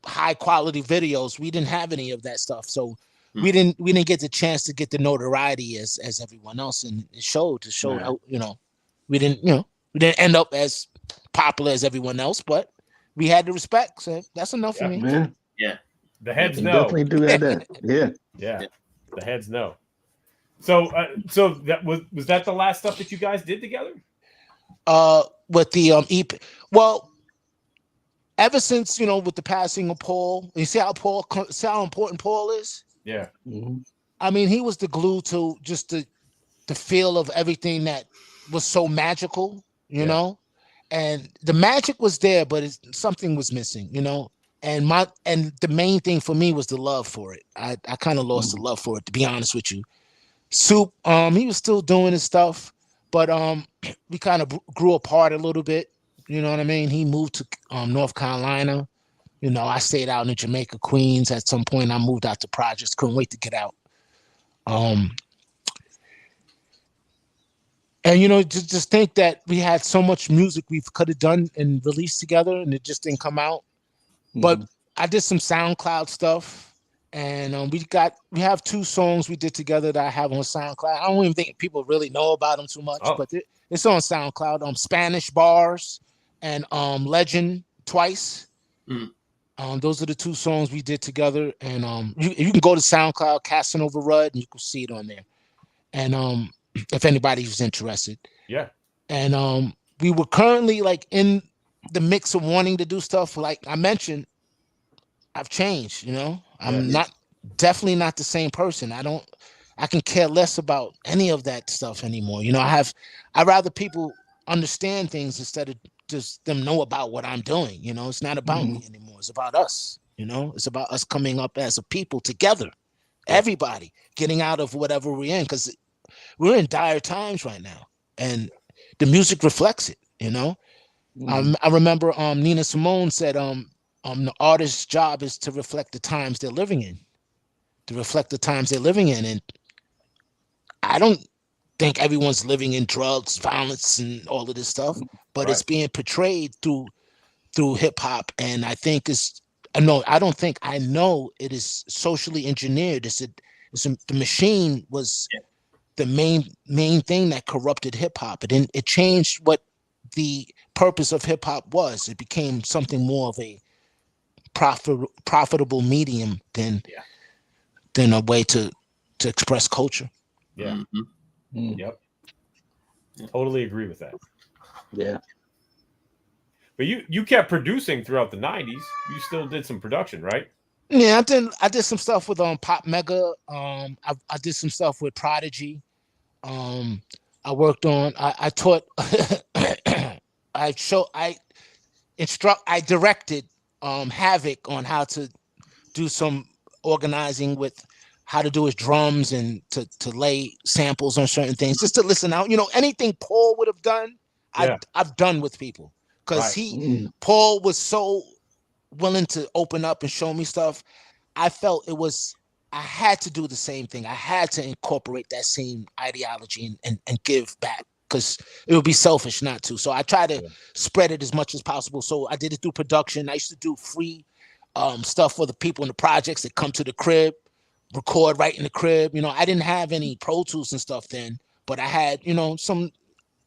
high quality videos, we didn't have any of that stuff. So we didn't get the chance to get the notoriety as everyone else, and it showed how we didn't end up as popular as everyone else, but we had the respect. So that's enough for me. Man. Yeah. The heads know. Definitely do that. Yeah. The heads know. So that was that the last stuff that you guys did together? With the EP. Well, ever since with the passing of Paul, you see how important Paul is. Yeah. I mean, he was the glue to just the feel of everything that was so magical, and the magic was there, but something was missing, and the main thing for me was the love for it. I kind of lost the love for it, to be honest with you. Soup, he was still doing his stuff, but we kind of grew apart a little bit. You know what I mean? He moved to North Carolina. I stayed out in Jamaica, Queens. At some point, I moved out to projects. Couldn't wait to get out. And just think that we had so much music we could have done and released together, and it just didn't come out. But I did some SoundCloud stuff, and we have 2 songs we did together that I have on SoundCloud. I don't even think people really know about them too much, but it's on SoundCloud. Spanish Bars and Legend Twice. Those are the 2 songs we did together, and you can go to SoundCloud, Casanova Rud, and you can see it on there. And if anybody's interested, and we were currently like in the mix of wanting to do stuff. Like I mentioned, I've changed. I'm definitely not the same person. I can care less about any of that stuff anymore. I'd rather people understand things instead of just them know about what I'm doing. It's not about me anymore. It's about us. It's about us coming up as a people together. Everybody getting out of whatever we're in, because we're in dire times right now, and the music reflects it. I remember Nina Simone said the artist's job is to reflect the times they're living in, and I don't think everyone's living in drugs, violence, and all of this stuff, but it's being portrayed through hip hop, and I think I know it is socially engineered. The machine was the main thing that corrupted hip hop. It changed what the purpose of hip hop was. It became something more of a profitable medium than a way to express culture. Yeah. Yep. Totally agree with that. Yeah. But you kept producing throughout the 90s. You still did some production, right? Yeah, I did some stuff with Pop Mega. I did some stuff with Prodigy. I worked on. I taught. I directed Havoc on how to do some organizing with how to do his drums and to lay samples on certain things, just to listen out. Anything Paul would have done, I've done with people, because Paul was so willing to open up and show me stuff. I felt I had to do the same thing. I had to incorporate that same ideology and give back, because it would be selfish not to. So I try to spread it as much as possible. So I did it through production. I used to do free stuff for the people in the projects that come to the crib, record right in the crib. I didn't have any Pro Tools and stuff then, but I had, some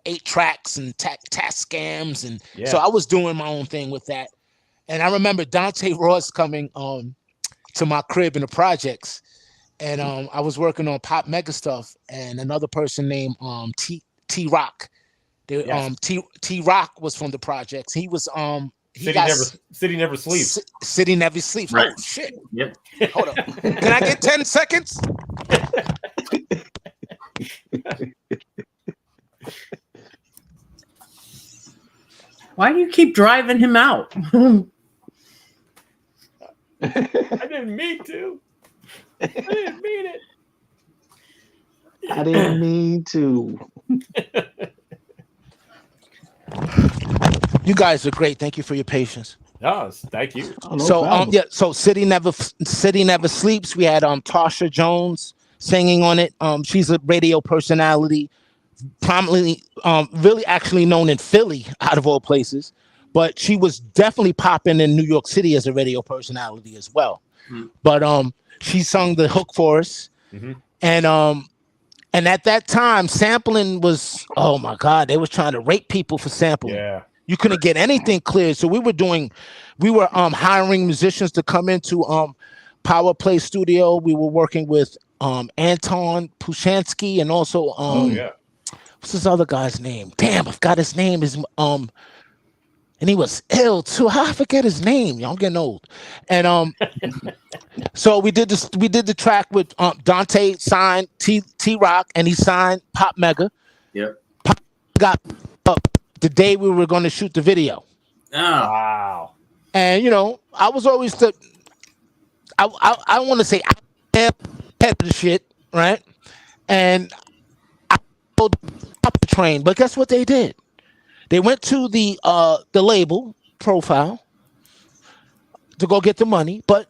8 tracks and task scams. And so I was doing my own thing with that. And I remember Dante Ross coming to my crib in the projects, and I was working on Pop Mega stuff, and another person named T Rock. T Rock was from the projects. He was City Never Sleeps. City Never Sleeps. Right. Oh shit. Yep. Hold up. Can I get 10 seconds? Why do you keep driving him out? I didn't mean to. I didn't mean it. I didn't mean to. You guys are great. Thank you for your patience. Oh, thank you. Oh, no problem. So City Never Sleeps. We had Tasha Jones singing on it. She's a radio personality, prominently really actually known in Philly, out of all places, but she was definitely popping in New York City as a radio personality as well. But she sung the hook for us. And at that time, sampling was, oh my God, they was trying to rape people for sampling. Yeah. You couldn't get anything cleared. So we were hiring musicians to come into Power Play Studio. We were working with Anton Pushansky, and also what's this other guy's name? Damn, I forgot his name. And he was ill too. How I forget his name? I'm getting old. And so we did the track with Dante signed T Rock, and he signed Pop Mega. Yep. Pop got the day we were going to shoot the video. Oh. Wow. And I was always I want to say I pet the shit, right? And I pulled up the train, but guess what they did? They went to the label Profile to go get the money, but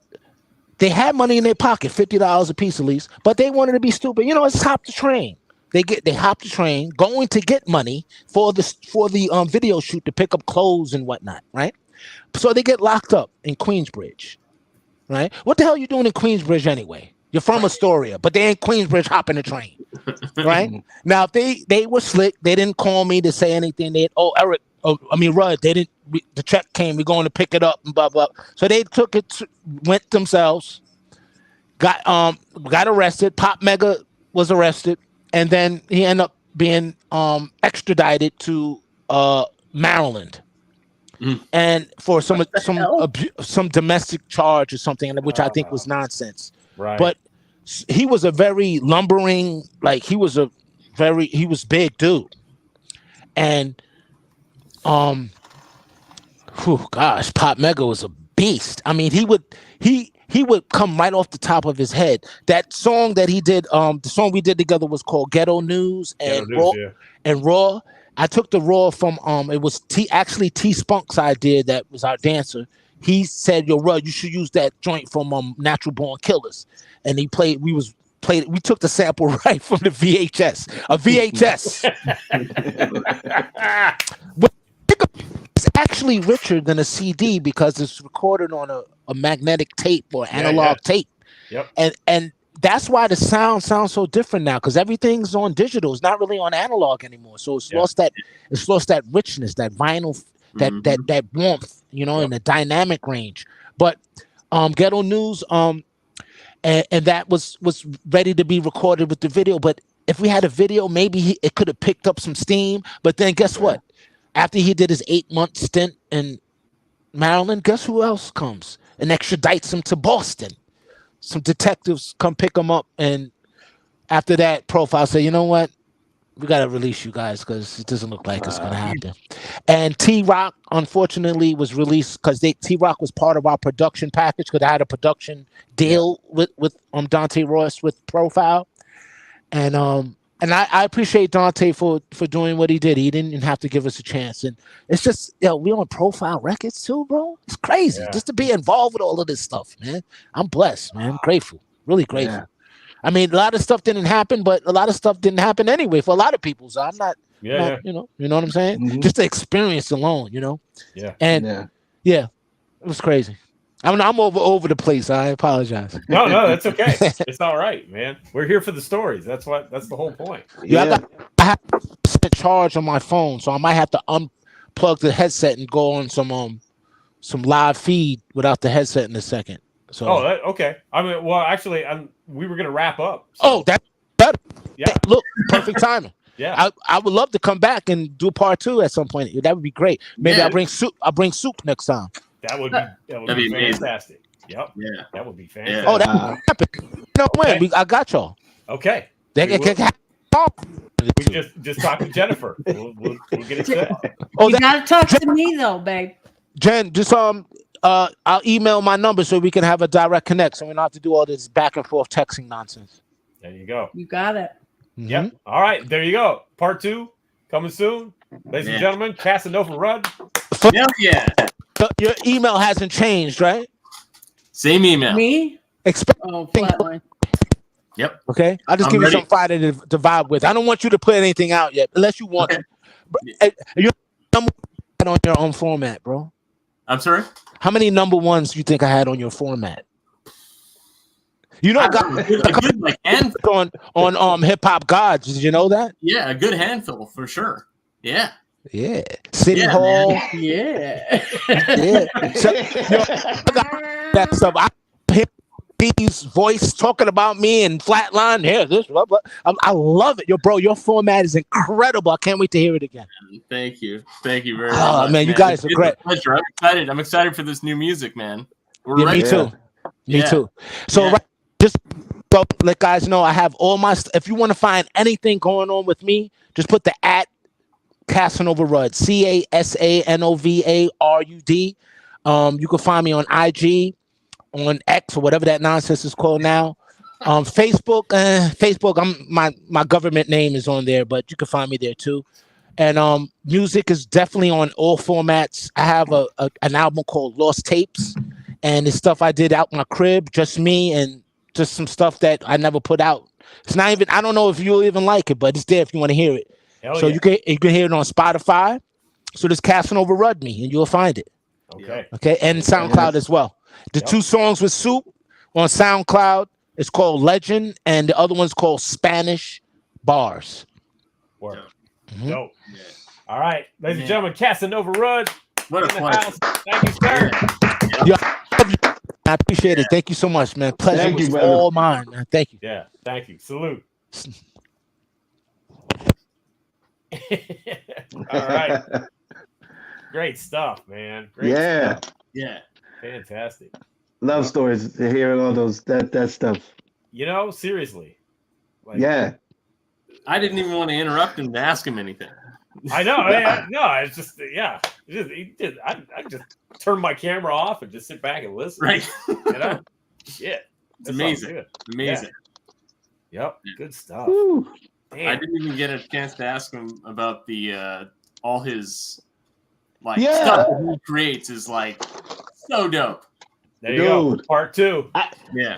they had money in their pocket, $50 a piece at least, but they wanted to be stupid. Let's hop the train. They hop the train, going to get money for the video shoot to pick up clothes and whatnot, right? So they get locked up in Queensbridge, right? What the hell are you doing in Queensbridge anyway? You're from Astoria, but they in Queensbridge hopping the train, right? Now, if they were slick, they didn't call me to say anything. Rud, they didn't. The check came. We're going to pick it up and blah blah. So they took it, went themselves, got arrested. Pop Mega was arrested, and then he ended up being extradited to Maryland, and for some domestic charge or something, which I think was nonsense. Right. But he was a very lumbering, he was big dude. And Pop Mega was a beast. I mean, he would come right off the top of his head. That song that he did, the song we did together was called Ghetto News and Raw. I took the Raw from it was T Spunk's idea, that was our dancer. He said, "Yo, Rud, you should use that joint from Natural Born Killers," and we took the sample right from the VHS. A VHS. It's actually richer than a CD because it's recorded on a magnetic tape or analog tape. Yep. And that's why the sound sounds so different now, because everything's on digital. It's not really on analog anymore. So it's lost that richness, that vinyl, that warmth, in the dynamic range. But Ghetto News, and that was ready to be recorded with the video. But if we had a video, maybe it could have picked up some steam. But then guess what? After he did his 8-month stint in Maryland, guess who else comes and extradites him to Boston? Some detectives come pick him up, and after that, Profile say, "You know what? We gotta release you guys because it doesn't look like it's gonna happen. And T Rock, unfortunately, was released because T Rock was part of our production package because I had a production deal with Dante Royce with Profile, and I appreciate Dante for doing what he did. He didn't have to give us a chance, and it's just we on Profile Records too, bro. It's crazy just to be involved with all of this stuff, man. I'm blessed, man. Grateful, really grateful. Yeah. I mean, a lot of stuff didn't happen, but a lot of stuff didn't happen anyway for a lot of people. So I'm not, you know what I'm saying? Mhm. Just the experience alone, Yeah. And it was crazy. I'm over the place. I apologize. No, that's okay. It's all right, man. We're here for the stories. That's the whole point. I have a charge on my phone, so I might have to unplug the headset and go on some live feed without the headset in a second. So okay. I mean, well, actually, we were gonna wrap up. So. That's better. Yeah. Look, perfect timing. Yeah. I would love to come back and do part 2 at some point. That would be great. Maybe I'll bring soup. I'll bring soup next time. That would be fantastic. Yep. Yeah. That would be fantastic. Oh, that happened. No way. I got y'all. Okay. We just talk to Jennifer. We'll get it set. You gotta talk to me though, babe. Jen, just I'll email my number so we can have a direct connect, so we don't have to do all this back and forth texting nonsense. There you go. You got it. Mm-hmm. Yep. All right. There you go. Part 2 coming soon, ladies and gentlemen. Casanova Rud. Hell yeah. Your email hasn't changed, right? Same email. Me? Flatline. Yep. Okay. I'll just give you some fire to vibe with. I don't want you to put anything out yet, unless you want to. You're number one on your own format, bro. I'm sorry? How many number ones do you think I had on your format? You know, I got a good like handful on Hip Hop Gods. Did you know that? Yeah, a good handful for sure. Yeah. Yeah. City Hall. Man. Yeah. Yeah. So, I got that stuff. I hear B's voice talking about me and Flatline. Yeah, this. Blah, blah. I love it. Your format is incredible. I can't wait to hear it again. Thank you. Thank you very much. Oh man, you guys are great. Pleasure. I'm excited. I'm excited for this new music, man. We're ready. Me too. Me too. So just so let guys know I have all my if you want to find anything going on with me, just put the @ Casanova Rud, CASANOVARUD. You can find me on IG, on X or whatever that nonsense is called now. Facebook, my government name is on there, but you can find me there too. And music is definitely on all formats. I have an album called Lost Tapes, and it's stuff I did out my crib, just me, and just some stuff that I never put out. It's not even, I don't know if you'll even like it, but it's there if you want to hear it. You can hear it on Spotify. So just Casanova Rud me and you'll find it. Okay. And SoundCloud as well. The 2 songs with Soup on SoundCloud, it's called Legend, and the other one's called Spanish Bars. Work. Dope. Yeah. All right, ladies and gentlemen, Casanova Rud. What a pleasure. Thank you, sir. I appreciate it. Thank you so much, man. Pleasure was all mine, man. Thank you. Yeah, thank you. Salute. All right. Great stuff, man. Great stuff. Yeah. Fantastic. Love stories, hearing all those that stuff. Seriously. I didn't even want to interrupt him to ask him anything. I know. No, it's just I just turn my camera off and just sit back and listen. Right. Shit. It's amazing. Amazing. Yeah. Yep. Good stuff. I didn't even get a chance to ask him about the all his stuff that he creates is like so dope. There you go. Part 2. I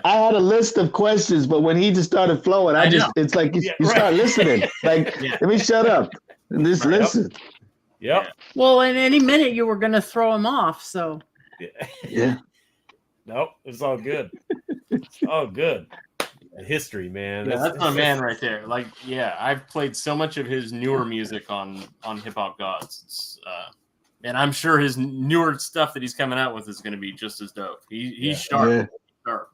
had a list of questions, but when he just started flowing, it's like you start listening. Like, let me shut up and just listen. Yep. Well, in any minute you were gonna throw him off, so yeah. Nope, it's all good. It's all good. History, man. That's my man right there. Like, I've played so much of his newer music on Hip Hop Gods. It's, and I'm sure his newer stuff that he's coming out with is going to be just as dope. He's sharp. Sharp.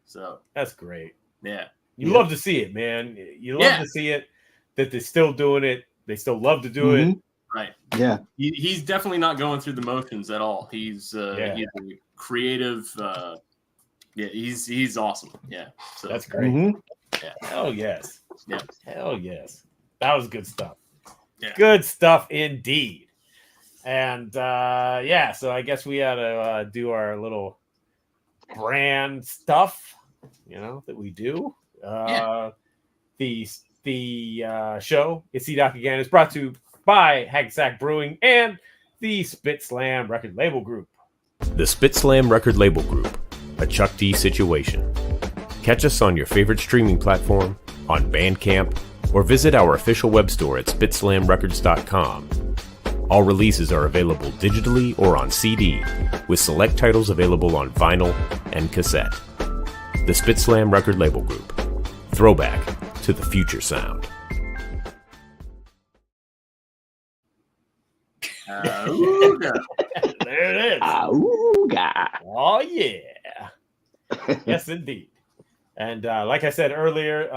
So that's great. Yeah. You love to see it, man. You love to see it, that they're still doing it. They still love to do it. Right. Yeah. He's definitely not going through the motions at all. He's a creative. He's awesome. Yeah. So that's great. Yeah. Hell yes. Yeah. Hell yes. That was good stuff. Yeah. Good stuff indeed. And yeah, so I guess we ought to do our little brand stuff, that we do. The show, It's C-Doc Again, is brought to you by Hagsack Brewing and the Spit Slam Record Label Group. The Spit Slam Record Label Group, a Chuck D situation. Catch us on your favorite streaming platform, on Bandcamp, or visit our official web store at spitslamrecords.com. All releases are available digitally or on CD, with select titles available on vinyl and cassette. The Spit Slam Record Label Group. Throwback to the future sound. Ooga. There it is. Ooga. Oh, yeah. Yes, indeed. And like I said earlier,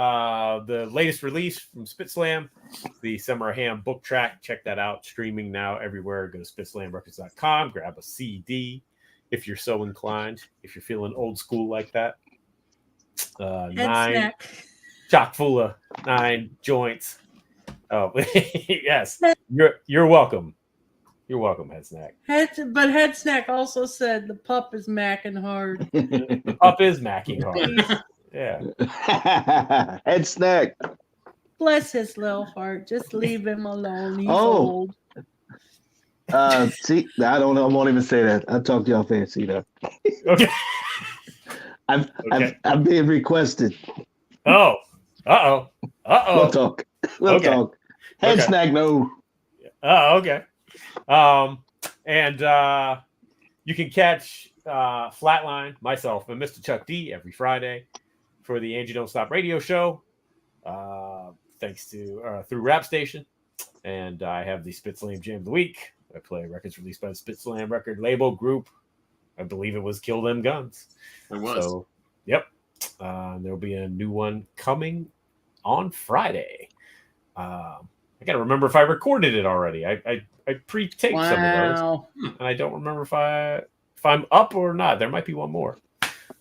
the latest release from Spit Slam, the Summer Ham book track. Check that out. Streaming now everywhere. Go to spitslamrecords.com. Grab a CD if you're so inclined. If you're feeling old school like that. Head 9 snack. chock full of 9 joints. Oh, yes. You're welcome. You're welcome, Head Snack. But Head Snack also said the pup is macking hard. Up is macking hard. Yeah. Head snack. Bless his little heart. Just leave him alone. He's Oh. old. See, I don't know. I won't even say that. I'll talk to y'all fancy though. Okay. I'm being requested. Oh. Uh-oh. Uh-oh. We'll talk. We'll talk. Head snack, no. Oh, okay. And you can catch Flatline, myself, and Mr. Chuck D every Friday for the Angie Don't Stop radio show. Thanks to through Rap Station. And I have the Spit Slam Jam of the Week. I play records released by the Spit Slam Record Label Group. I believe it was Kill Them Guns. It was. So, yep. There'll be a new one coming on Friday. I got to remember if I recorded it already. I pre-taped some of those, and I don't remember if I'm up or not. There might be one more.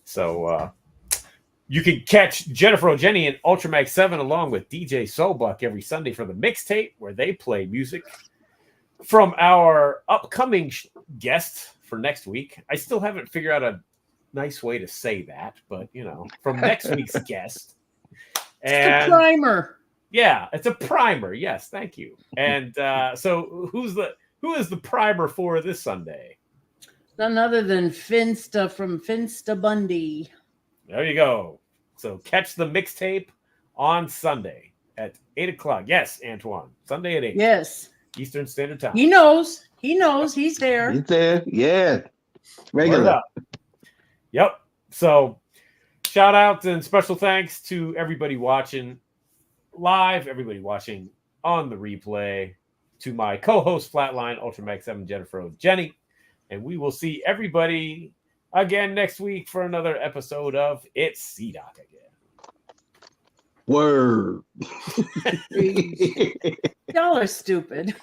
So you can catch Jennifer O'Jenny and Ultramag 7 along with DJ Soulbuck every Sunday for the mixtape, where they play music from our upcoming guest for next week. I still haven't figured out a nice way to say that, but from next week's guest. It's a primer. Yeah, it's a primer. Yes, thank you. And so who is the primer for this Sunday? None other than Finsta from Finsta Bundy. There you go. So catch the mixtape on Sunday at 8 o'clock. Yes, Antoine. Sunday at 8. Yes. Eastern Standard Time. He knows. He's there. He's there. Yeah. Regular. Yep. So shout out and special thanks to everybody watching live, everybody watching on the replay, to my co-host Flatline, Ultramax 7, Jennifer O'Jenny, and we will see everybody again next week for another episode of It's C-Doc Again. Word. Y'all are stupid.